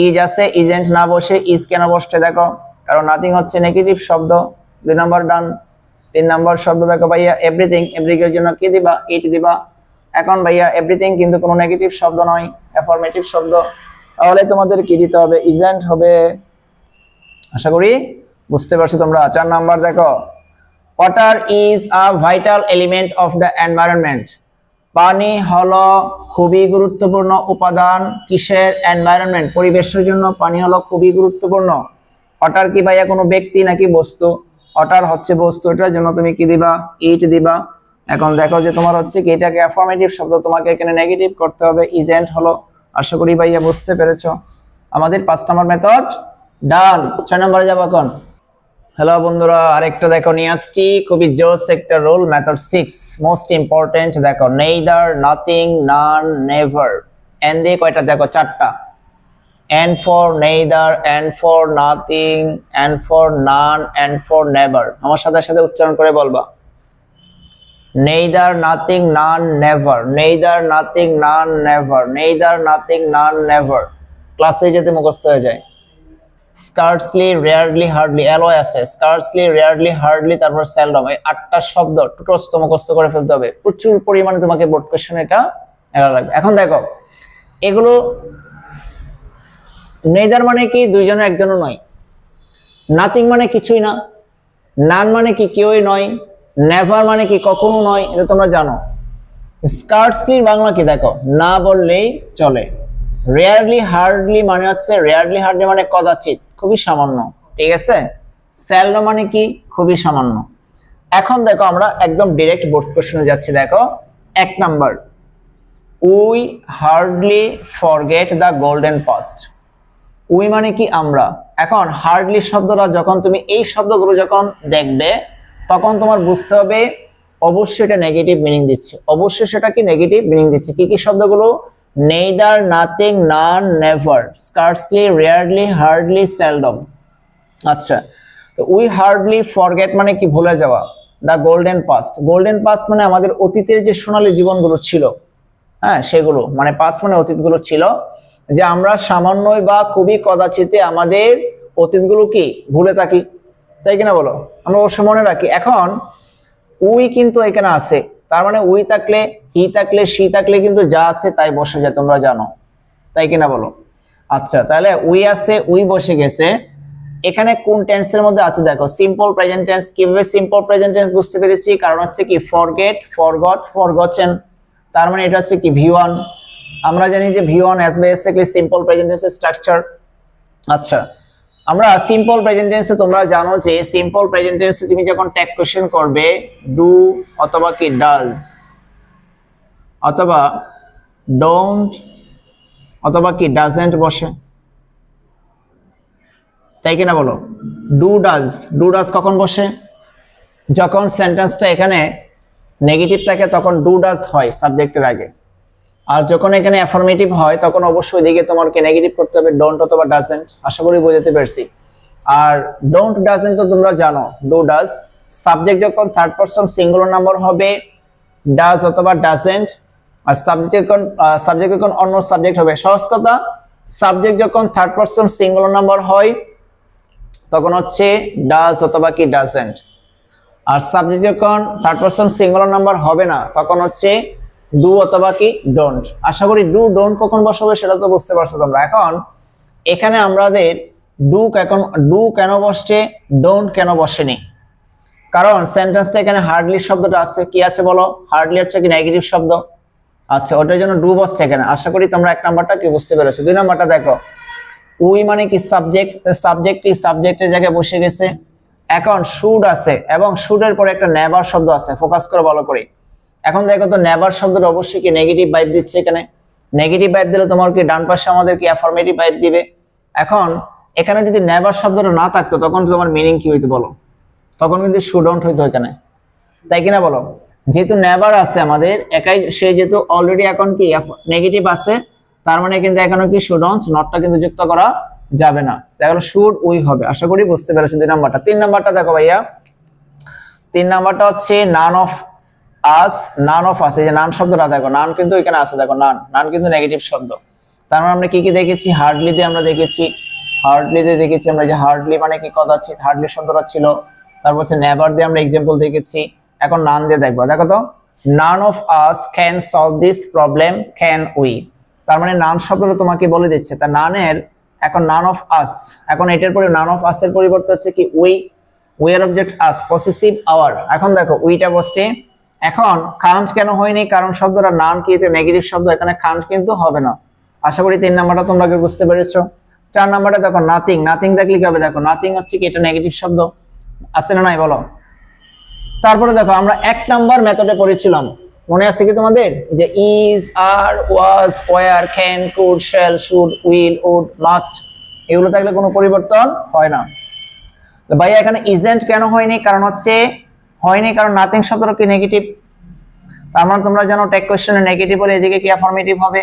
ইজ আছে, ইজেন্ট না বসে ইজ কেন বসছে দেখো, কারণ নাথিং হচ্ছে নেগেটিভ শব্দ। 2 নাম্বার ডান। 3 নাম্বার শব্দ দেখো ভাইয়া এভরিথিং, এভরিথিং এর জন্য কি দিবা, ইট দিবা। এখন ভাইয়া এভরিথিং কিন্তু কোনো নেগেটিভ শব্দ নয়, অ্যাফার্মেটিভ শব্দ, তাহলে তোমাদের কি দিতে হবে, ইজেন্ট হবে। আশা করি বুঝতে পারছো তোমরা। 4 নাম্বার দেখো, water is a vital element of the environment. পানি হলো খুবই গুরুত্বপূর্ণ উপাদান কিসের, এনভায়রনমেন্ট, পরিবেশের জন্য পানি হলো খুবই গুরুত্বপূর্ণ। ওয়াটার কি ভাইয়া কোনো ব্যক্তি নাকি বস্তু, ওয়াটার হচ্ছে বস্তু, এটার জন্য তুমি কি দিবা, ইট দিবা। এখন দেখো যে তোমার হচ্ছে কি এটাকে অ্যাফার্মেটিভ শব্দ, তোমাকে এখানে নেগেটিভ করতে হবে, ইজেন্ট হলো। আশা করি ভাইয়া বুঝতে পেরেছো। আমাদের 5 নাম্বার মেথড ডান। 6 নম্বরে যাবো এখন। হ্যালো বন্ধুরা, আরেকটা দেখো নিয়ে আসছি, খুবই জোস একটা রুল, মেথড 6 মোস্ট ইম্পর্টেন্ট। দেখো neither, nothing, none, never. N দিয়ে কয়টা দেখো, 4টা। N for neither, N for nothing, N for none, N for never. আমার সাথে সাথে উচ্চারণ করে বলবা, neither, nothing, none, never, neither, nothing, none, never, neither, nothing, none, never। ক্লাসে যেতে মুখস্থ হয়ে যায়। scarcely, rarely, hardly, alloy আছে, scarcely, rarely, hardly, তারপর seldom, এই 8টা শব্দ টোটস্থ মুখস্থ করে ফেলতে হবে। প্রচুর পরিমাণে তোমাকে বোর্ড কোশ্চেন এটা লাগবে। এখন দেখো এগুলো, neither মানে কি দুইজনের একজনও নয়, nothing মানে কিছুই না, none মানে কি কেউই নয়, নেভার মানে কি কখনো নয়, এটা তোমরা জানো। স্কার্সলি বাংলা কি দেখো, না বললেই চলে। রেয়ারলি হার্ডলি মানে হচ্ছে, রেয়ারলি হার্ডলি মানে কদাচিৎ, খুবই সামান্য, ঠিক আছে। সেলডম মানে কি খুবই সামান্য। এখন দেখো আমরা একদম ডাইরেক্ট বোর্ড কোশ্চেনে যাচ্ছি। দেখো 1 number, we hardly forget the golden past. We মানে কি আমরা। এখন হার্ডলি শব্দটা যখন তুমি এই শব্দগুলো যখন দেখবে তখন তোমার বুঝতে হবে অবশ্যই এটা নেগেটিভ মিনিং দিচ্ছে, অবশ্যই সেটা কি নেগেটিভ মিনিং দিচ্ছে। কি কি শব্দগুলো, neither, nothing, none, never, scarcely, rarely, hardly, seldom. আচ্ছা, তো উই হার্ডলি ফরগেট মানে কি ভুলে যাওয়া, the golden past. Golden past মানে আমাদের অতীতের যে সোনালী জীবনগুলো ছিল, হ্যাঁ সেগুলো, মানে পাস্ট মানে অতীতগুলো ছিল, যে আমরা সামান্যই বা খুবই কদাচিতে আমাদের অতীতগুলো কি ভুলে থাকি, তাই কিনা বলো, আমরা অবশ্য মনে রাখি। এখন উই কিন্তু এখানে আছে, তার মানে উই থাকলে, হি থাকলে, সি থাকলে কিন্তু যা আছে তাই বসে যায়, তোমরা জানো, তাই কিনা বলো। আচ্ছা, তাহলে উই আছে, উই বসে গেছে। এখানে কোন টেন্সের মধ্যে আছে দেখো, সিম্পল প্রেজেন্ট টেন্স। কিভাবে সিম্পল প্রেজেন্ট টেন্স বুঝতে পেরেছি, কারণ হচ্ছে কি ফরগেট, ফরগট, ফরগটেন, তার মানে এটা হচ্ছে কি V1। আমরা জানি যে V1 as basically simple present টেন্সের স্ট্রাকচার। আচ্ছা, আমরা সিম্পল প্রেজেন্ট টেন্সে তোমরা জানো যে সিম্পল প্রেজেন্ট টেন্সে তুমি যখন ট্যাগ কোশ্চেন করবে, ডু অথবা কি ডাজ অথবা ডোন্ট অথবা কি ডাজেন্ট বসে, তাই কিনা বলো। ডু ডাজ কখন বসে, যখন সেন্টেন্সটা এখানে নেগেটিভ থাকে তখন ডু ডাজ হয় সাবজেক্টের আগে, আর যখন এখানে অ্যাফার্মেটিভ হয় তখন অবশ্যই দিকে তোমাকে নেগেটিভ করতে হবে, ডোন্ট অথবা ডাজেন্ট। আশা করি বুঝতে পেরেছি। আর ডোন্ট ডাজেন্ট তো তোমরা জানো, ডু ডাজ। সাবজেক্ট যখন থার্ড পারসন সিঙ্গুলার নাম্বার হবে ডাজ অথবা ডাজেন্ট, আর সাবজেক্ট যখন অন্য সাবজেক্ট হবে, সহজ কথা, সাবজেক্ট যখন থার্ড পারসন সিঙ্গুলার নাম্বার হয় তখন হচ্ছে ডাজ অথবা কি ডাজেন্ট, আর সাবজেক্ট যখন থার্ড পারসন সিঙ্গুলার নাম্বার হবে না তখন হচ্ছে ডু অথবা কি ডোন্ট। আশা করি ডু ডোন্ট কখন বসাবে সেটা তো বুঝতে পারছো তোমরা। এখন এখানে আমাদের ডু কেন বসছে, ডোন্ট কেন বসেনি, কারণ সেন্টেন্সটা এখানে হার্ডলি শব্দটা আছে, কি আছে বলো, হার্ডলি হচ্ছে কি নেগেটিভ শব্দ। আচ্ছা, ওটার জন্য ডু বসছে এখানে। আশা করি তোমরা 1 নাম্বারটা কি বুঝতে পেরেছো। 2 নাম্বারটা দেখো, উই মানে কি সাবজেক্ট, সাবজেক্টই সাবজেক্টের জায়গায় বসে গেছে। এখন শুড আছে এবং শুডের পরে একটা নেভার শব্দ আছে, ফোকাস করো ভালো করে। এখন দেখো তো নেভার শব্দটা অবশ্যই কি নেগেটিভ ভাইব দিচ্ছে এখানে। নেগেটিভ ভাইব দিলে তোমার কি ডান পাশে আমাদের কি অ্যাফার্মেটিভ ভাইব দিবে। এখন এখানে যদি নেভার শব্দটা না থাকতো তখন তোমার মিনিং কি হইতো বলো, তখন কিন্তু শুডন্ট হইতো এখানে, তাই কিনা বলো। যেহেতু নেভার আছে আমাদের একাই, সে যেহেতু অলরেডি এখন কি নেগেটিভ আছে, তার মানে কিন্তু এখানে কি শুডন্ট নটটা কিন্তু যুক্ত করা যাবে না, দেখো শুড উই হবে। আশা করি বুঝতে পেরেছো 2 নাম্বারটা। 3 নাম্বারটা দেখো ভাইয়া, 3 নাম্বারটা হচ্ছে none of us. None of us, এই যে নান শব্দটা দেখো, নান কিন্তু এখানে আছে, দেখো নান, নান কিন্তু নেগেটিভ শব্দ। তার মানে আমরা কি কি দেখেছি, হার্ডলি দিয়ে আমরা দেখেছি, হার্ডলি দিয়ে দেখেছি আমরা যে হার্ডলি মানে কি কথা আছে, হার্ডলি শব্দটা ছিল। তারপর হচ্ছে নেভার দিয়ে আমরা एग्जांपल দেখেছি। এখন নান দিয়ে দেখবো, দেখো তো, none of us can solve this problem, can we. তার মানে নান শব্দটা তোমাকে বলে দিচ্ছে, তা নানের এখন নান অফ আস, এখন এটার পরে নান অফ আস এর পরিবর্তে হচ্ছে কি উই, উই এর অবজেক্ট আস, পসেসিভ আওয়ার। এখন দেখো উইটা বসছে। এখন কান্ট কেন হয়নি, কারণ শব্দটা নান কি নেগেটিভ শব্দ, এখানে কান্ট কিন্তু হবে না। আশা করি 3 নাম্বারটা তোমরা কি বুঝতে পেরেছো। 4 নাম্বারটা দেখো, নাথিং। নাথিং দেখলে কি হবে, দেখো নাথিং হচ্ছে কি এটা নেগেটিভ শব্দ, আছে না নাই বলো। তারপরে দেখো আমরা 1 নাম্বার মেথডে পড়েছিলাম, মনে আছে কি তোমাদের, যে is, are, was, were, can, could, shall, should, will, would, must, এগুলো থাকলে কোনো পরিবর্তন হয় না। তো ভাইয়া এখানে ইজেন্ট কেন হয়নি, কারণ হচ্ছে হয়নি কারণ নাথিং শব্দটা কি নেগেটিভ। তার মানে তোমরা জানো টেক কোশ্চেনে নেগেটিভ হলে এদিকে কি অ্যাফার্মেটিভ হবে।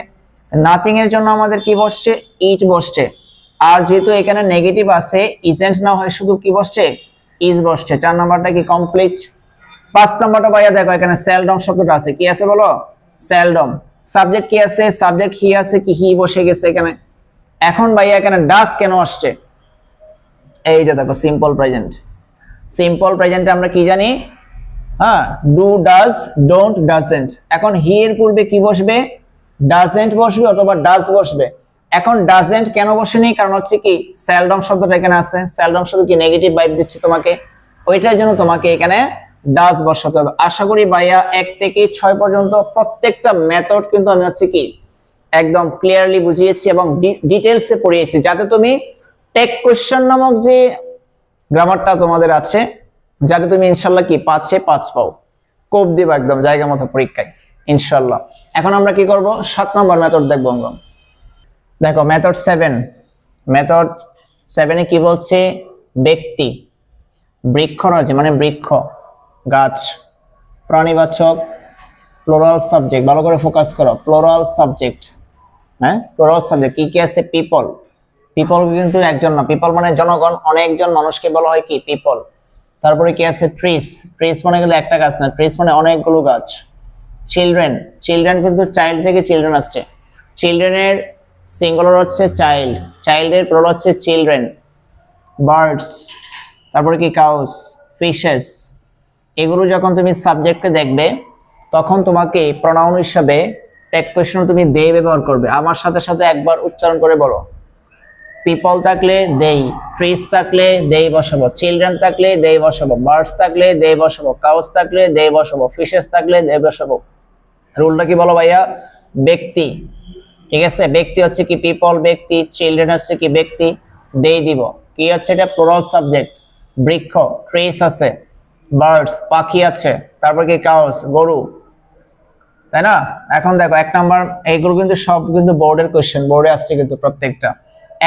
নাথিং এর জন্য আমাদের কি বসছে, ইট বসছে। আর যেহেতু এখানে নেগেটিভ আছে, ইজেন্ট না হয় শুধু কি বসছে, ইজ বসছে। 4 নাম্বারটা কি কমপ্লিট। 5 নাম্বারটা ভাইয়া দেখো, এখানে সেলডম শব্দটা আছে, কি আছে বলো, সেলডম। সাবজেক্ট কি আছে, সাবজেক্ট হি আছে, কি হি বসে গেছে এখানে। এখন ভাইয়া এখানে ডাস কেন আসছে, এই যে দেখো সিম্পল প্রেজেন্ট। সিম্পল প্রেজেন্টে আমরা কি জানি, হ্যাঁ, ডু, ডাজ, ডোন্ট, ডাজেন্ট। এখন হি এর পূর্বে কি বসবে, ডাজেন্ট বসবে অথবা ডাজ বসবে। এখন ডাজেন্ট কেন বসেনি, কারণ হচ্ছে কি সেলডম শব্দটা এখানে আছে, সেলডম শব্দ কি নেগেটিভ ভাইব দিচ্ছে তোমাকে, ওইটার জন্য তোমাকে এখানে ডাজ বসাতে হবে। আশা করি ভাইয়া 1 থেকে 6 পর্যন্ত প্রত্যেকটা মেথড কিন্তু আমি হচ্ছে কি একদম ক্লিয়ারলি বুঝিয়েছি এবং ডিটেইলসে পড়িয়েছি, যাতে তুমি টেক কোশ্চেন নামক যে গ্রামারটা তোমাদের আছে, যাতে তুমি ইনশাআল্লাহ কি 5-এ 5 পাও, কোপ দিবা একদম জায়গা মতো পরীক্ষায় ইনশাআল্লাহ। এখন আমরা কি করব, 7 নম্বর মেথড দেখবো আমরা। দেখো মেথড 7, মেথড 7-এ কি বলছে, ব্যক্তি, বৃক্ষরাজি মানে বৃক্ষ, গাছ, প্রাণীবাচক, প্লুরাল সাবজেক্ট, ভালো করে ফোকাস করো, প্লুরাল সাবজেক্ট। হ্যাঁ, প্লুরাল সাবজেক্ট কি কি আছে, পিপল। পিপল কিন্তু একজন না, পিপল মানে জনগণ, অনেকজন মানুষকে বলা হয় কি পিপল। তারপরে কি আছে, ট্রিস। ট্রিস মানে কিন্তু একটা গাছ না, ট্রিস মানে অনেকগুলো গাছ। চিলড্রেন, চিলড্রেন কিন্তু চাইল্ড থেকে চিলড্রেন আসছে, চিলড্রেনের সিঙ্গুলার হচ্ছে চাইল্ড, চাইল্ডের প্লুরাল হচ্ছে চিলড্রেন। বার্ডস, তারপরে কি কাউস, ফিশেস। এগুলো যখন তুমি সাবজেক্টে দেখবে তখন তোমাকে প্রনাউন হিসাবে টেক কোশ্চেন তুমি দে ব্যবহার করবে। আমার সাথে সাথে একবার উচ্চারণ করে বলো, পিপল থাকলে দেই, ট্রিস থাকলে দেই বসাবো, চিলড্রেন থাকলে দেই বসাবো, বার্ডস থাকলে দেই বসাবো, কাউস থাকলে দেই বসাবো, ফিশেস থাকলে দেই বসাবো। রুলটা কি বলো ভাইয়া, ব্যক্তি, ঠিক আছে, ব্যক্তি হচ্ছে কি পিপল, ব্যক্তি, চিলড্রেন হচ্ছে কি ব্যক্তি, দেই দিব, কি হচ্ছে এটা প্লুরাল সাবজেক্ট, বৃক্ষ, ট্রিস আছে, বার্ডস পাখি আছে, তারপর কি কাউস গরু, তাই না। এখন দেখো 1 নাম্বার, এইগুলো কিন্তু সব কিন্তু বোর্ডের কোশ্চেন, বোর্ডে আসছে কিন্তু প্রত্যেকটা।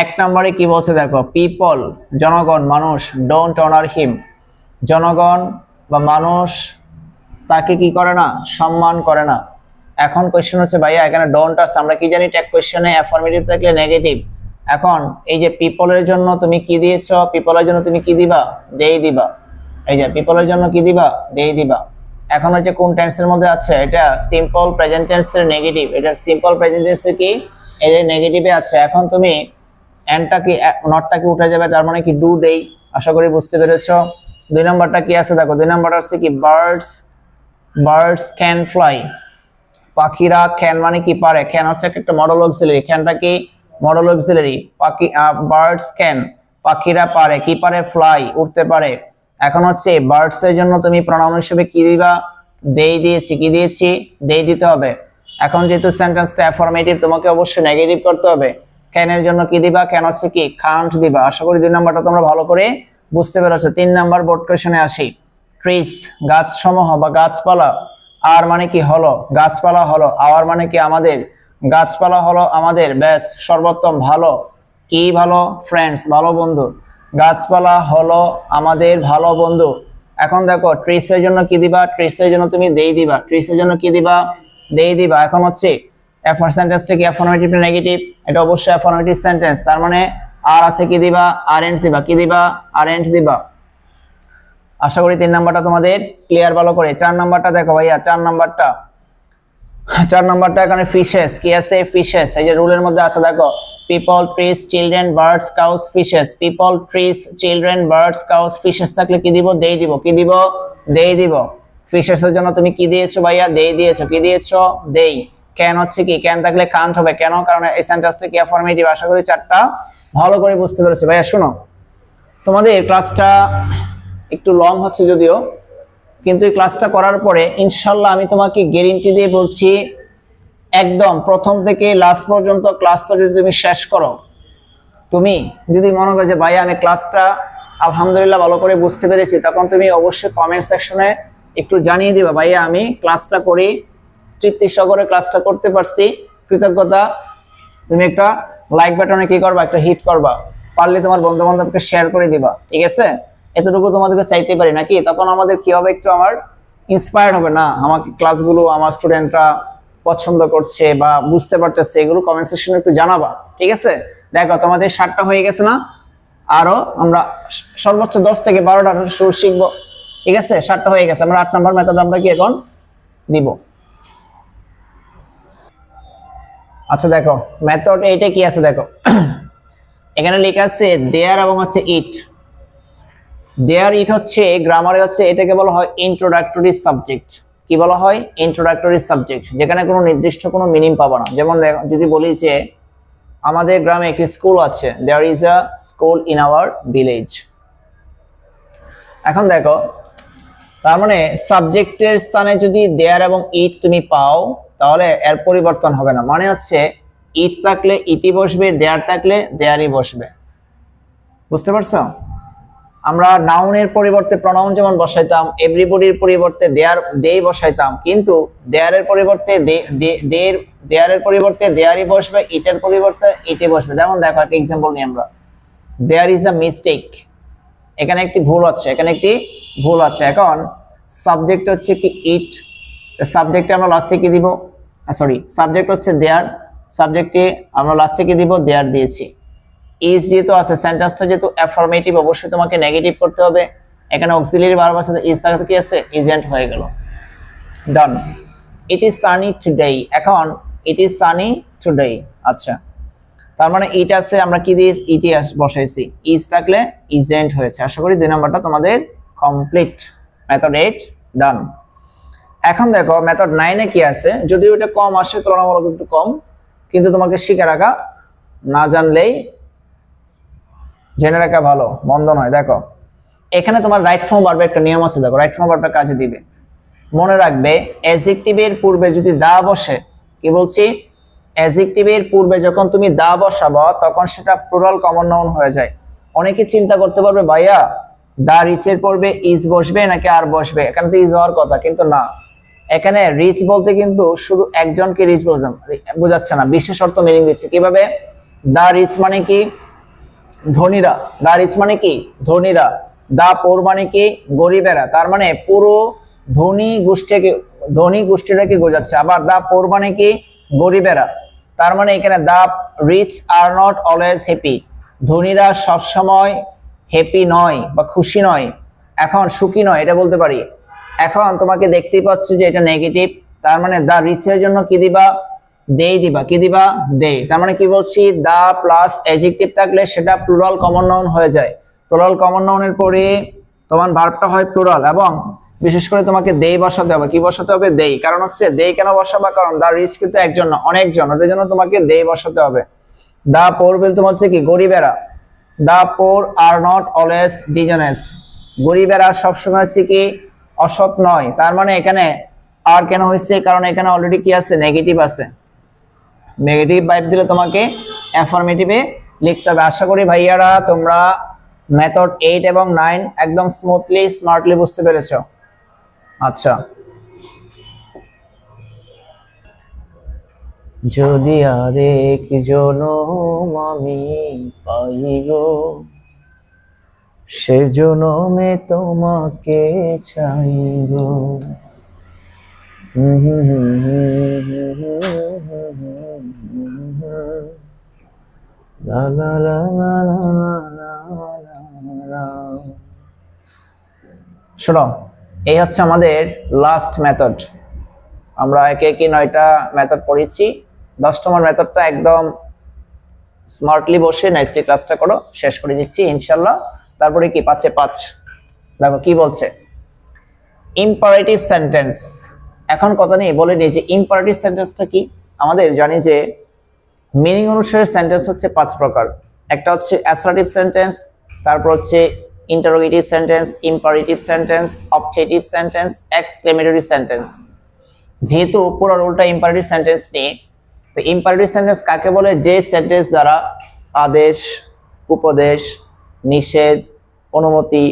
1 নম্বরে কি বলছে দেখো, পিপল জনগণ, মানুষ, ডোন্ট অনার হিম, জনগণ বা মানুষ তাকে কি করে না, সম্মান করে না। এখন কোশ্চেন হচ্ছে ভাইয়া এখানে ডোন্ট আছে, আমরা কি জানি টেক কোশ্চেনে অ্যাফার্মেটিভ থাকলে নেগেটিভ। এখন এই যে পিপলের জন্য তুমি কি দিয়েছো, পিপলের জন্য তুমি কি দিবা, দেই দিবা। এই যে পিপলের জন্য কি দিবা, দেই দিবা। এখন হচ্ছে কোন টেন্সের মধ্যে আছে, এটা সিম্পল প্রেজেন্ট টেন্সের নেগেটিভ, এটা সিম্পল প্রেজেন্ট টেন্সের কি এই নেগেটিভে আছে। এখন তুমি এন্ডটা কি নটটা কি উঠে যাবে, তার মানে কি ডু দেই। আশা করি বুঝতে পেরেছো। 2 নাম্বারটা কি আছে দেখো, 2 নাম্বারটা আছে কি বার্ডস, বার্ডস ক্যান ফ্লাই, পাখিরা ক্যান মানে কি পারে, ক্যান হচ্ছে একটা মডেল অক্সিলারি, ক্যানটা কি মডেল অক্সিলারি। পাখি বার্ডস ক্যান পাখিরা পারে কি পারে, ফ্লাই উড়তে পারে। এখন হচ্ছে বার্ডস এর জন্য তুমি প্রোনাউন হিসেবে কি দিবা, দেই দিয়েছি, কি দিয়েছি, দেই দিতে হবে। এখন যেহেতু সেন্টেন্সটা অ্যাফার্মেটিভ তোমাকে অবশ্যই নেগেটিভ করতে হবে। ক্যান এর জন্য কি দিবা, ক্যান হচ্ছে কি কান্ট দিবা। আশা করি 2 নাম্বারটা তোমরা ভালো করে বুঝতে পেরেছো। 3 নাম্বার বোর্ড কোশ্চেনে আসি। ট্রিস গাছ সমূহ বা গাছপালা, আর মানে কি হলো গাছপালা হলো, আওয়ার মানে কি আমাদের, গাছপালা হলো আমাদের বেস্ট সর্বোত্তম ভালো, কি ভালো, ফ্রেন্ডস ভালো বন্ধু, গাছপালা হলো আমাদের ভালো বন্ধু। এখন দেখো ট্রিস এর জন্য কি দিবা, ট্রিস এর জন্য তুমি দেই দিবা, ট্রিস এর জন্য কি দিবা, দেই দিবা। এখন হচ্ছে সেন্টেন্সটা কি অ্যাফার্মেটিভ না নেগেটিভ, এটা অবশ্যই অ্যাফার্মেটিভ সেন্টেন্স, তার মানে আর আছে কি দিবা, আরএন্ট দিবা, কি দিবা, আরএন্ট দিবা। আশা করি 3 নাম্বারটা তোমাদের ক্লিয়ার ভালো করে। 4 নাম্বারটা দেখো ভাইয়া, 4 নাম্বারটা এখানে ফিশেস কি আছে, ফিশেস এই যে রুলের মধ্যে আছে দেখো, people trees children birds cows fishes, people trees children birds cows fishes থাকলে কি দিব, দেই দিব, কি দিব, দেই দিব। ফিশেস এর জন্য তুমি কি দিয়েছো ভাইয়া, দেই দিয়েছো, কি দিয়েছো, দেই। ক্যান হচ্ছে কি, ক্যান থাকলে কান্ট হবে, কেন, কারণ এই সেন্টেন্সটা কি অ্যাফার্মেটিভ। আশা করি 4টা ভালো করে বুঝতে পেরেছো। ভাইয়া শোনো, তোমাদের ক্লাসটা একটু লং হচ্ছে যদিও, কিন্তু এই ক্লাসটা করার পরে ইনশাল্লাহ আমি তোমাকে গ্যারান্টি দিয়ে বলছি, একদম প্রথম থেকে লাস্ট পর্যন্ত ক্লাসটা যদি তুমি শেষ করো, তুমি যদি মনে করো যে ভাই আমি ক্লাসটা আলহামদুলিল্লাহ ভালো করে বুঝতে পেরেছি, তখন তুমি অবশ্যই কমেন্ট সেকশনে একটু জানিয়ে দিবা ভাইয়া আমি ক্লাসটা করি, তৃপ্তি সহকারে ক্লাসটা করতে পারছি, কৃতজ্ঞতা। তুমি একটা লাইক বাটনে কি করবা, একটা হিট করবা, পারলে তোমার বন্ধু বান্ধবকে শেয়ার করে দিবা, ঠিক আছে। এতটুকু তোমাদেরকে চাইতে পারি নাকি, তখন আমাদের কি হবে, একটু আমার ইন্সপায়ার্ড হবে না, আমাকে ক্লাসগুলো আমার স্টুডেন্টরা পছন্দ করছে বা বুঝতে পারতেছে, এগুলো কমেন্ট সেকশনে একটু জানাবা, ঠিক আছে। দেখো তোমাদের 7টা হয়ে গেছে না, আরো আমরা সর্বোচ্চ 10 থেকে 12টা সুর শিখবো, ঠিক আছে। 7টা হয়ে গেছে, আমরা 8 নাম্বার মেথড আমরা কি এখন দিব। আচ্ছা দেখো মেথড এইটা কি আছে দেখো, এখানে লেখা আছে দেয়ার এবং হচ্ছে ইট। দেয়ার ইট হচ্ছে গ্রামারে হচ্ছে এটাকে বলা হয় ইন্ট্রোডাক্টরি সাবজেক্ট। কি বলা হয়, ইন্ট্রোডাক্টরি সাবজেক্ট, যেখানে কোনো নির্দিষ্ট কোনো মিনিং পাবো না। যেমন যদি বলি যে আমাদের গ্রামে একটি স্কুল আছে, there is a school in our village. এখন দেখো তার মানে সাবজেক্টের স্থানে যদি দেয়ার এবং ইট তুমি পাও, তাহলে এর পরিবর্তন হবে না, মানে হচ্ছে ইট থাকলে ইটি বসবে, দেয়ার থাকলে দেয়ারই বসবে। বুঝতে পারছো, আমরা নাউনের পরিবর্তে প্রনাউন যেমন বসাইতাম, এভরিবডির পরিবর্তে দেয়ার দেই বসাইতাম, কিন্তু দেয়ারের পরিবর্তে দেয়ারের পরিবর্তে দেয়ারই বসবে, ইটের পরিবর্তে ইটি বসবে। যেমন দেখো একটা এক্সাম্পল নিই আমরা, দেয়ার ইজ আ মিস্টেক, এখানে একটি ভুল আছে, এখানে একটি ভুল আছে। এখন সাবজেক্ট হচ্ছে কি ইট, সাবজেক্টে আমরা লাস্টে কি দিব, সরি সাবজেক্ট হচ্ছে দেয়ার, সাবজেক্টে আমরা লাস্টে কি দিব, দেয়ার দিয়েছি। ইজ যেহেতু আছে, সেন্টেন্সটা যেহেতু অ্যাফার্মেটিভ, অবশ্যই তোমাকে নেগেটিভ করতে হবে। এখানে অক্সিলারি বারবার সাথে ইজ থাকে, কি আছে, ইজেন্ট হয়ে গেল, ডান। ইট ইজ সানি টুডে, এখন ইট ইজ সানি টুডে, আচ্ছা তার মানে ইট আছে, আমরা কি দিয়ে ইটি বসাইছি, ইজ থাকলে ইজেন্ট হয়েছে। আশা করি 2 নাম্বারটা তোমাদের কমপ্লিট। মেথড 8 ডান। এখন দেখো মেথড 9 এ কি আছে, যদিও এটা কম আসে, তুলনামূলক একটু কম, কিন্তু তোমাকে শিখে রাখা, না জানলেই জেনে রাখা ভালো, মন্দ নয়। দেখো এখানে তোমার রাইট ফর্ম ভার্বের একটা নিয়ম আছে, দেখো রাইট ফর্ম ভার্বটা কাজে দিবে। মনে রাখবে অ্যাডজেক্টিভের পূর্বে যদি দা বসে, কি বলছি, অ্যাডজেক্টিভের পূর্বে যখন তুমি দা বসাবো তখন সেটা প্লুরাল কমন নাউন হয়ে যায়। অনেকে চিন্তা করতে পারবে ভাইয়া দা রিচের পূর্বে ইজ বসবে নাকি আর বসবে, এখানে তো ইজ হওয়ার কথা, কিন্তু না, এখানে রিচ বলতে কিন্তু শুধু একজনকে রিচ বলতাম বোঝাচ্ছে না, বিশেষ অর্থ মিনিং দিচ্ছে। কিভাবে, দা রিচ মানে কি ধনীরা, দা রিচ মানে কি ধনীরা, দা পোর মানে কি গরিবেরা, তার মানে পুরো ধনী গোষ্ঠীটাকে বোঝাচ্ছে। আবার দা পোর মানে কি গরিবেরা, তার মানে এখানে the rich are not always happy, ধনীরা সবসময় হ্যাপি নয় বা খুশি নয়, এখন সুখী নয়, এটা বলতে পারি। এখন তোমাকে দেখতেই পাচ্ছ যে এটা নেগেটিভ, তার মানে দা রিচের জন্য কি দিবা, দেই দিবা, কি দিবা, দেই। তার মানে কি বলছি, দা প্লাস অ্যাডজেক্টিভ থাকলে সেটা প্লুরাল কমন নাউন হয়ে যায়। প্লুরাল কমন নাউনের পরে তোমার ভার্বটা হয় প্লুরাল, এবং বিশেষ করে তোমাকে দেই বসাতে হবে। কি বসাতে হবে? দেই। কারণ হচ্ছে দেই কেন বসাবা? কারণ দা রিচ কিন্তু একজন না, অনেকজন, ওটার জন্য তোমাকে দেই বসাতে হবে। দা পোর বলতে হচ্ছে কি গরিবেরা। দা পোর আর নট অলওয়েজ ডিসঅনেস্ট, গরিবেরা সবসময় হচ্ছে কি অসৎ নয়। তার মানে এখানে আর কেন হয়েছে? কারণ এখানে অলরেডি কি আছে? নেগেটিভ আছে। নেগেটিভ ভাইব দিলে তোমাকে অ্যাফার্মেটিভে লিখতে হবে। আশা করি ভাইয়ারা তোমরা মেথড 8 এবং 9 একদম স্মুথলি স্মার্টলি বুঝতে পেরেছো। আচ্ছা, যদি আরেক জনম আমি পাই গো, সে জনমে তোমাকে চাই গো। লা লা লা লা লা লা। শোনো, এই হচ্ছে আমাদের লাস্ট মেথড। আমরা একে একে 9টা মেথড পড়েছি। 10 নম্বর মেথডটা একদম স্মার্টলি বসে নাইসলি ক্লাসটা করো, শেষ করে দিচ্ছি ইনশাআল্লাহ। তারপরে কি 5 এ 5 দেখো কি বলছে, ইম্পারেটিভ সেন্টেন্স। এখন কথা নেই, বলে নিই যে ইম্পারেটিভ সেন্টেন্সটা কি। আমাদের জানি যে মিনিং অনুসারে সেন্টেন্স হচ্ছে 5 প্রকার। একটা হচ্ছে অ্যাসার্টিভ সেন্টেন্স, তারপর হচ্ছে interrogative sentence, imperative sentence, objective sentence, exclamatory sentence. যেহেতু পুরো রোলটা ইম্পারেটিভ সেন্টেন্স নিয়ে, তো ইম্পারেটিভ সেন্টেন্স কাকে বলে? যে সেন্টেন্স দ্বারা আদেশ, উপদেশ, নিষেধ, অনুমতি,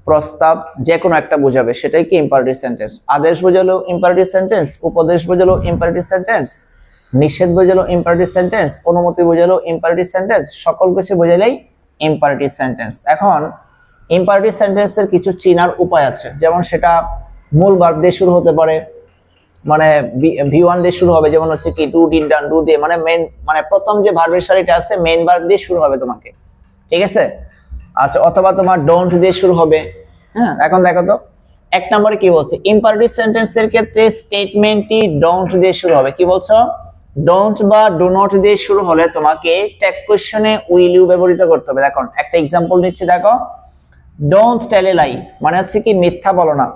প্রস্তাব যে কোনো একটা বোঝাবে, সেটাই কি ইম্পারেটিভ সেন্টেন্স। আদেশ বোঝালো ইম্পারেটিভ সেন্টেন্স, উপদেশ বোঝালো ইম্পারেটিভ সেন্টেন্স, নিষেধ বোঝালো ইম্পারেটিভ সেন্টেন্স, অনুমতি বোঝালো ইম্পারেটিভ সেন্টেন্স, সকল কিছু বোঝালেই ইম্পারেটিভ সেন্টেন্স। এখন ইম্পারেটিভ সেন্টেন্সের কিছু চিনার উপায় আছে, যেমন সেটা মূল ভার্ব দিয়ে শুরু হতে পারে, মানে V1 দিয়ে শুরু হবে, যেমন হচ্ছে কি ডু, ডিড, ডান, ডু দিয়ে, মানে মেন, মানে প্রথম যে ভার্বের সারিটা আছে মেইন ভার্ব দিয়ে শুরু হবে তোমাকে, ঠিক আছে। আচ্ছা, অথবা তোমার ডোন্ট দিয়ে শুরু হবে। হ্যাঁ, এখন দেখো তো 1 নম্বরে কি বলছে, ইম্পারেটিভ সেন্টেন্সের ক্ষেত্রে স্টেটমেন্টটি ডোন্ট দিয়ে শুরু হবে। কি বলছো? ডোন্ট বা ডু নট দিয়ে শুরু হলে তোমাকে ট্যাগ কোশ্চেনে উইল ইউ ব্যবহৃত করতে হবে। দেখো একটা এক্সাম্পল নিচ্ছি, দেখো ডোন্ট টেল এ লাই মানে হচ্ছে কি মিথ্যা বলো না।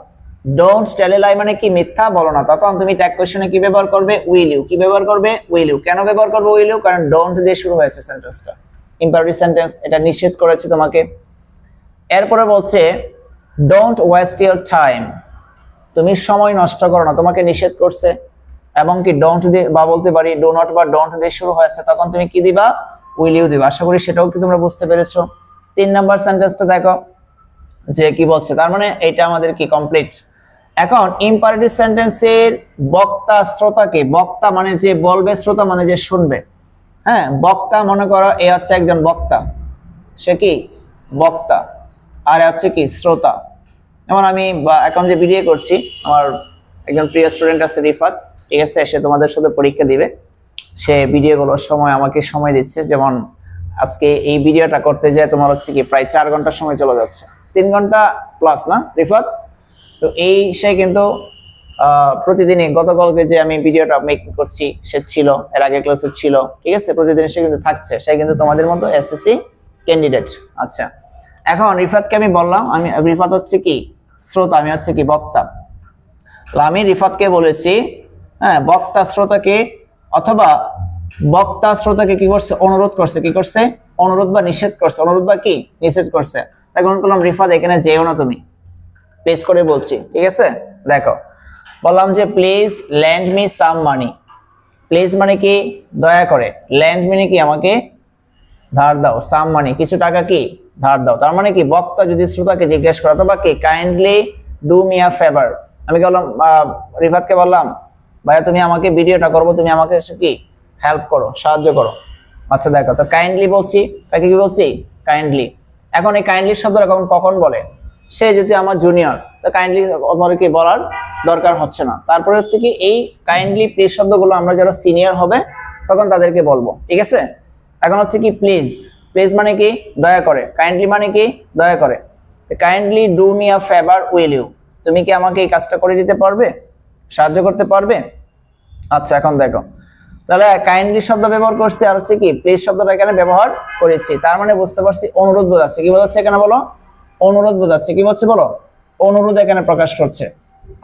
ডোন্ট টেল এ লাই মানে কি মিথ্যা বলো না। তখন তুমি ট্যাগ কোশ্চেনে কি ব্যবহার করবে? Will you. কি ব্যবহার করবে? Will you. কেন ব্যবহার করবে উইল ইউ? কারণ ডোন্ট দিয়ে শুরু হয়েছে সেন্টেন্সটা, ইম্পারেটিভ সেন্টেন্স, এটা নিষেধ করেছে তোমাকে। এরপরে বলছে ডোন্ট ওয়েস্ট ইওর টাইম, তুমি সময় নষ্ট করো না, তোমাকে নিষেধ করছে। এবং কি ডোন্ট দিয়ে বা বলতে পারি ডো নট বা ডোন্ট দিয়ে শুরু হয়েছে, তখন তুমি কি দিবা? উইল ইউ দিবা। আশা করি সেটাও কি তোমরা বুঝতে পেরেছো। 3 নাম্বার সেন্টেন্সটা দেখো যে কি বলছে, তার মানে এটা আমাদের কি কমপ্লিট। এখন ইম্পারেটিভ সেন্টেন্সের বক্তা শ্রোতাকে, বক্তা মানে যে বলবে, শ্রোতা মানে যে শুনবে। হ্যাঁ, বক্তা মনে করো এ হচ্ছে একজন বক্তা, সে কি বক্তা, আর হচ্ছে কি শ্রোতা। যেমন আমি এখন যে ভিডিও করছি, আমার একজন প্রিয় স্টুডেন্ট আছে রিফাত, ঠিক আছে, সে তোমাদের সাথে পরীক্ষা দিবে, সে ভিডিওগুলোর সময় আমাকে সময় দিচ্ছে। যেমন আজকে এই ভিডিওটা করতে যায় তোমার হচ্ছে কি প্রায় 4 ঘন্টা সময় চলে যাচ্ছে, 3 ঘন্টা প্লাস না রিফাত? তো এই সে কিন্তু প্রতিদিনই, গতকালকে যে আমি ভিডিওটা মেকিং করছি সে ছিল, এর আগে ক্লাসে ছিল, ঠিক আছে, প্রতিদিন সে কিন্তু থাকছে, সে কিন্তু তোমাদের মতো এসএসসি ক্যান্ডিডেট। আচ্ছা, এখন রিফাতকে আমি বললাম, আমি রিফাত হচ্ছে কি শ্রোতা, আমি হচ্ছে কি বক্তা। আমি রিফাতকে বলেছি, হ্যাঁ, বক্তা শ্রোতাকে, অথবা বক্তা শ্রোতাকে কি করছে? অনুরোধ করছে। কি করছে? অনুরোধ বা নিষেধ করছে। অনুরোধ বা কি নিষেধ করছে। এখন বললাম রিফাত এখানে যেও না তুমি, প্লিজ করে বলছি, ঠিক আছে। দেখো বললাম যে please lend me some money. Please মানে কি দয়া করে, ল্যান্ড মানে কি আমাকে ধার দাও, সাম মানি কিছু টাকা কি ধার দাও। তার মানে কি বক্তা যদি শ্রোতাকে জিজ্ঞেস করে, অথবা কি kindly do me a favour, আমি বললাম রিফাতকে বললাম ভাইয়া তুমি আমাকে ভিডিওটা করবো, তুমি আমাকে কি হেল্প করো, সাহায্য করো। আচ্ছা দেখো তো কাইন্ডলি বলছি, তাকে কি বলছি? কাইন্ডলি। এখন এই কাইন্ডলি শব্দটা কখন বলে? সে যদি আমার জুনিয়র, তো কাইন্ডলি কি বলার দরকার হচ্ছে না। তারপরে হচ্ছে কি এই কাইন্ডলি প্লিজ শব্দগুলো আমরা যারা সিনিয়র হবে তখন তাদেরকে বলবো, ঠিক আছে। এখন হচ্ছে কি প্লিজ, প্লিজ মানে কি দয়া করে, কাইন্ডলি মানে কি দয়া করে। Kindly do me a favour will you, তুমি কি আমাকে এই কাজটা করে দিতে পারবে, সাহায্য করতে পারবে? আচ্ছা, এখন দেখো তাহলে কাইন্ডলি শব্দ ব্যবহার করছি, আর হচ্ছে কি প্লিজ শব্দটা এখানে ব্যবহার করেছি। তার মানে বুঝতে পারছি অনুরোধ বোঝাচ্ছে। কি বোঝাচ্ছে এখানে বলো? অনুরোধ বোঝাচ্ছে। কি বলছে বলো? অনুরোধ এখানে প্রকাশ করছে।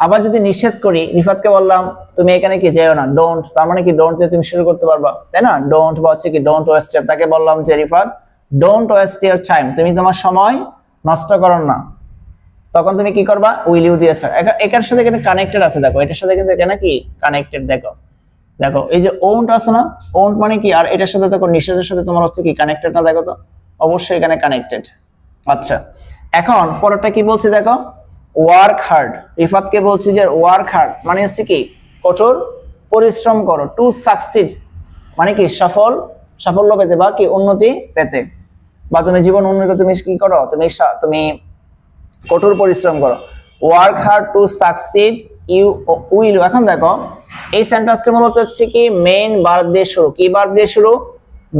আবার যদি নিষেধ করি, রিফাতকে বললাম তুমি এখানে কি যেও না, ডোন্ট, তার মানে কি ডোন্ট দিয়ে তুমি শুরু করতে পারবা, তাই না? ডোন্ট বা হচ্ছে কি ডোন্ট ওয়েস্ট, তাকে বললাম যে Rifat don't waste your time, তুমি তোমার সময় নষ্ট করো না, তখন তুমি কি করবা? উইল ইউ দিয়েছো। এটার সাথে এখানে কানেক্টেড আছে, দেখো এটার সাথে কিন্তু এখানে কি কানেক্টেড, দেখো দেখো এই যে ওন্ট আছে না, ওন্ট মানে কি, আর এটার সাথে দেখো নিষেধের সাথে তোমার হচ্ছে কি কানেক্টেড না, দেখো তো অবশ্যই এখানে কানেক্টেড। আচ্ছা, এখন পরেরটা কি বলছি দেখো, ওয়ার্ক হার্ড। রিফাতকে বলছি যে ওয়ার্ক হার্ড মানে হচ্ছে কি কঠোর পরিশ্রম করো, টু সাকসিড মানে কি সাফল্য পেতে বা কি উন্নতি পেতে, বা তুমি জীবন উন্নতি তুমি কি করো, তুমি কঠোর পরিশ্রম করো। Work hard to succeed you will. এখন দেখো এই সেন্টেন্সটা মূলত হচ্ছে কি মেইন ভার্ব দিয়ে শুরু। কি ভার্ব দিয়ে শুরু?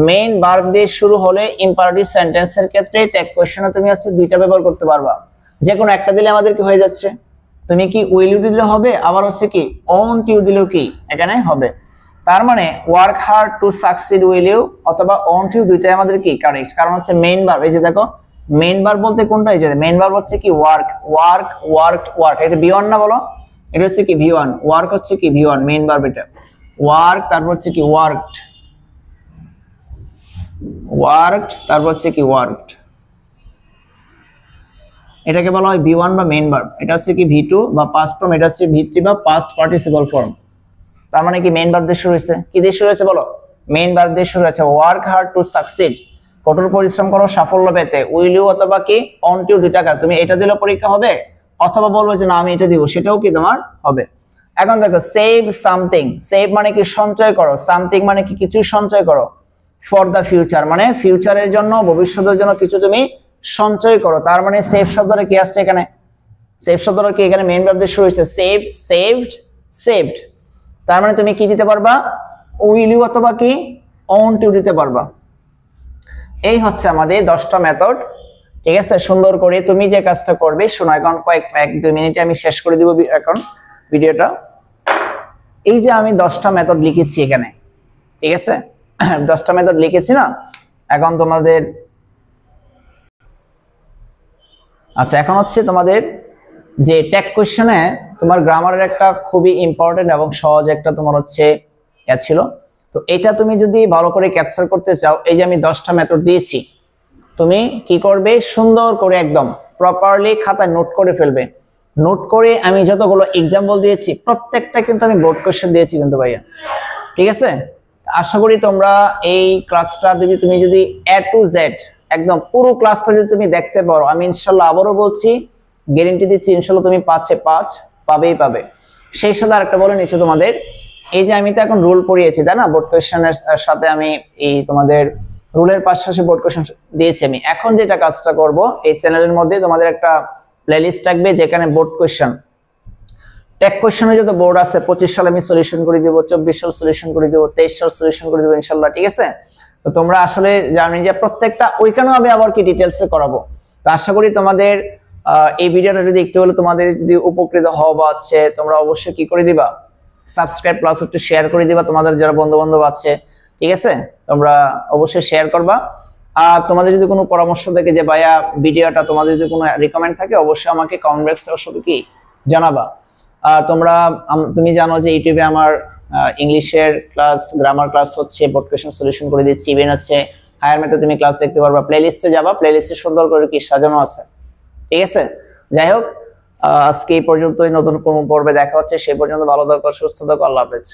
মেইন ভার্ব দিয়ে শুরু হলে ইম্পারেটিভ সেন্টেন্সের ক্ষেত্রে ট্যাগ কোশ্চেনে তুমি হচ্ছে দুইটা ব্যবহার করতে পারবা, যে কোনো একটা দিলে আমাদের কি হয়ে যাচ্ছে, তুমি কি উইল ইউ দিলে হবে, আবার হচ্ছে কি ওন্ট ইউ দিলেও কি এখানে হবে। তার মানে work hard to succeed will you অথবা ওন্ট ইউ দুইটাই আমাদের কি কারেক্ট, কারণ হচ্ছে মেইন ভার্ব। এই যে দেখো মেইন ভার্ব বলতে কোনটা, এই যে মেইন ভার্ব হচ্ছে কি ওয়ার্ক, ওয়ার্ক ওয়ার্কড ওয়ার্ক, এটা V1 না বলো, এটা হচ্ছে কি V1, ওয়ার্ক হচ্ছে কি V1 মেইন ভার্ব, এটা ওয়ার্ক, তারপর হচ্ছে কি ওয়ার্কড, ওয়ার্কড, তারপর হচ্ছে কি ওয়ার্কড, এটাকে বলা হয় V1 বা মেইন ভার্ব। এটা হচ্ছে কি V2 বা পাস্ট ফর্ম, এটা হচ্ছে V3 বা পাস্ট পার্টিসিপল ফর্ম। তার মানে কি মেইন ভার্ব দিয়ে শুরু হয়েছে, কি দিয়ে শুরু হয়েছে বলো, মেইন ভার্ব দিয়ে শুরু হয়েছে। ওয়ার্ক হার্ড টু সাকসিড কঠোর পরিশ্রম করো সাফল্য পেতে, উইল ইউ অথবা কি অন্ট ইউ দুইটা কার, তুমি এটা দিলে পরীক্ষা হবে অথবা বলবে যে না আমি এটা দিব, সেটাও কি তোমার হবে। এখন দেখো সেভ সামথিং, সেভ মানে কি সঞ্চয় করো, সামথিং মানে কি কিছু সঞ্চয় করো, ফর দ্য ফিউচার মানে ফিউচারের জন্য ভবিষ্যতের জন্য কিছু তুমি সঞ্চয় করো। তার মানে সেভ শব্দটা কি আসছে এখানে, সেভ শব্দটা কি এখানে মেইন ভার্ব দিয়ে শুরু হয়েছে, সেভ, সেভড, সেভড। তার মানে তুমি কি দিতে পারবা, উইল ইউ অথবা কি অন্ট ইউ দিতে পারবা। এই হচ্ছে আমাদের 10টা মেথড, ঠিক আছে? সুন্দর করে তুমি যে কাজটা করবে শোনো, এখন এক দুই মিনিটে আমি শেষ করে দিব এখন ভিডিওটা। এই যে আমি 10টা মেথড লিখেছি এখানে, ঠিক আছে? 10টা মেথড লিখেছি না, এখন তোমাদের আচ্ছা এখন হচ্ছে তোমাদের যে ট্যাগ কোশ্চেনে তোমার গ্রামারের একটা খুবই ইম্পর্টেন্ট এবং সহজ একটা তোমার হচ্ছে ছিল। তো এটা তুমি যদি ভালো করে ক্যাপচার করতে চাও, এই যে আমি 10টা মেথড দিয়েছি, তুমি কি করবে, সুন্দর করে একদম প্রপারলি খাতায় নোট করে ফেলবে। নোট করে আমি যতগুলো এক্সাম্পল দিয়েছি প্রত্যেকটা কিন্তু আমি বোর্ড কোশ্চেন দিয়েছি কিন্তু ভাইয়া, ঠিক আছে? আশা করি তোমরা এই ক্লাসটা তুমি যদি A to Z একদম পুরো ক্লাসটা যদি তুমি দেখতে পারো, আমি ইনশাল্লাহ আবারও বলছি, গ্যারান্টি দিচ্ছি ইনশাল্লাহ তুমি 5-এ 5 পাবেই পাবে। সেই সাথে আরেকটা বলে নিচ্ছি তোমাদের, এই যে আমি তো এখন রুল পড়িয়েছি তাই না, বোর্ড কোশ্চেনের সাথে আমি এই তোমাদের রুলের পাশাপাশি বোর্ড কোশ্চেন দিয়েছি। আমি এখন যেটা কাজটা করব, এই চ্যানেলের মধ্যে তোমাদের একটা প্লেলিস্ট থাকবে যেখানে বোর্ড কোশ্চেন, ট্যাগ কোশ্চেনে যত বোর্ড আছে 25 সালে আমি সলিউশন করে দিব, 24 সাল সলিউশন করে দিব, 23 সাল সলিউশন করে দিব ইনশাআল্লাহ, ঠিক আছে? তো তোমরা আসলে জানো যে প্রত্যেকটা ওইখানেও আমি আবার কি ডিটেইলসে করাবো। তো আশা করি তোমাদের এই ভিডিওটা যদি একটু হলে তোমাদের যদি উপকৃত হওয়া আছে, তোমরা অবশ্যই কি করে দিবা, সাবস্ক্রাইব প্লাস একটু শেয়ার করে দিবা তোমাদের যারা বন্ধু বান্ধব আছে, ঠিক আছে? তোমরা অবশ্যই শেয়ার করবা। আর তোমাদের যদি কোনো পরামর্শ থাকে যে ভাইয়া ভিডিওটা, তোমাদের যদি কোনো রিকমেন্ড থাকে অবশ্যই আমাকে কমেন্ট বক্সে অবশ্যই কি জানাবা। আর তুমি জানো যে ইউটিউবে আমার ইংলিশের ক্লাস, গ্রামার ক্লাস হচ্ছে, বোর্ড কোশ্চেন সলিউশন করে দিচ্ছি, ইভেন হচ্ছে হায়ার ম্যাথে তুমি ক্লাস দেখতে পারবা। প্লেলিস্টে যাবা, প্লেলিস্টে সুন্দর করে কি সাজানো আছে, ঠিক আছে? যাই হোক, আজকে এই পর্যন্তই, নতুন কোনো পর্বে দেখা হচ্ছে, সেই পর্যন্ত ভালো থাকো, সুস্থ থাকো, আল্লাহ হাফেজ।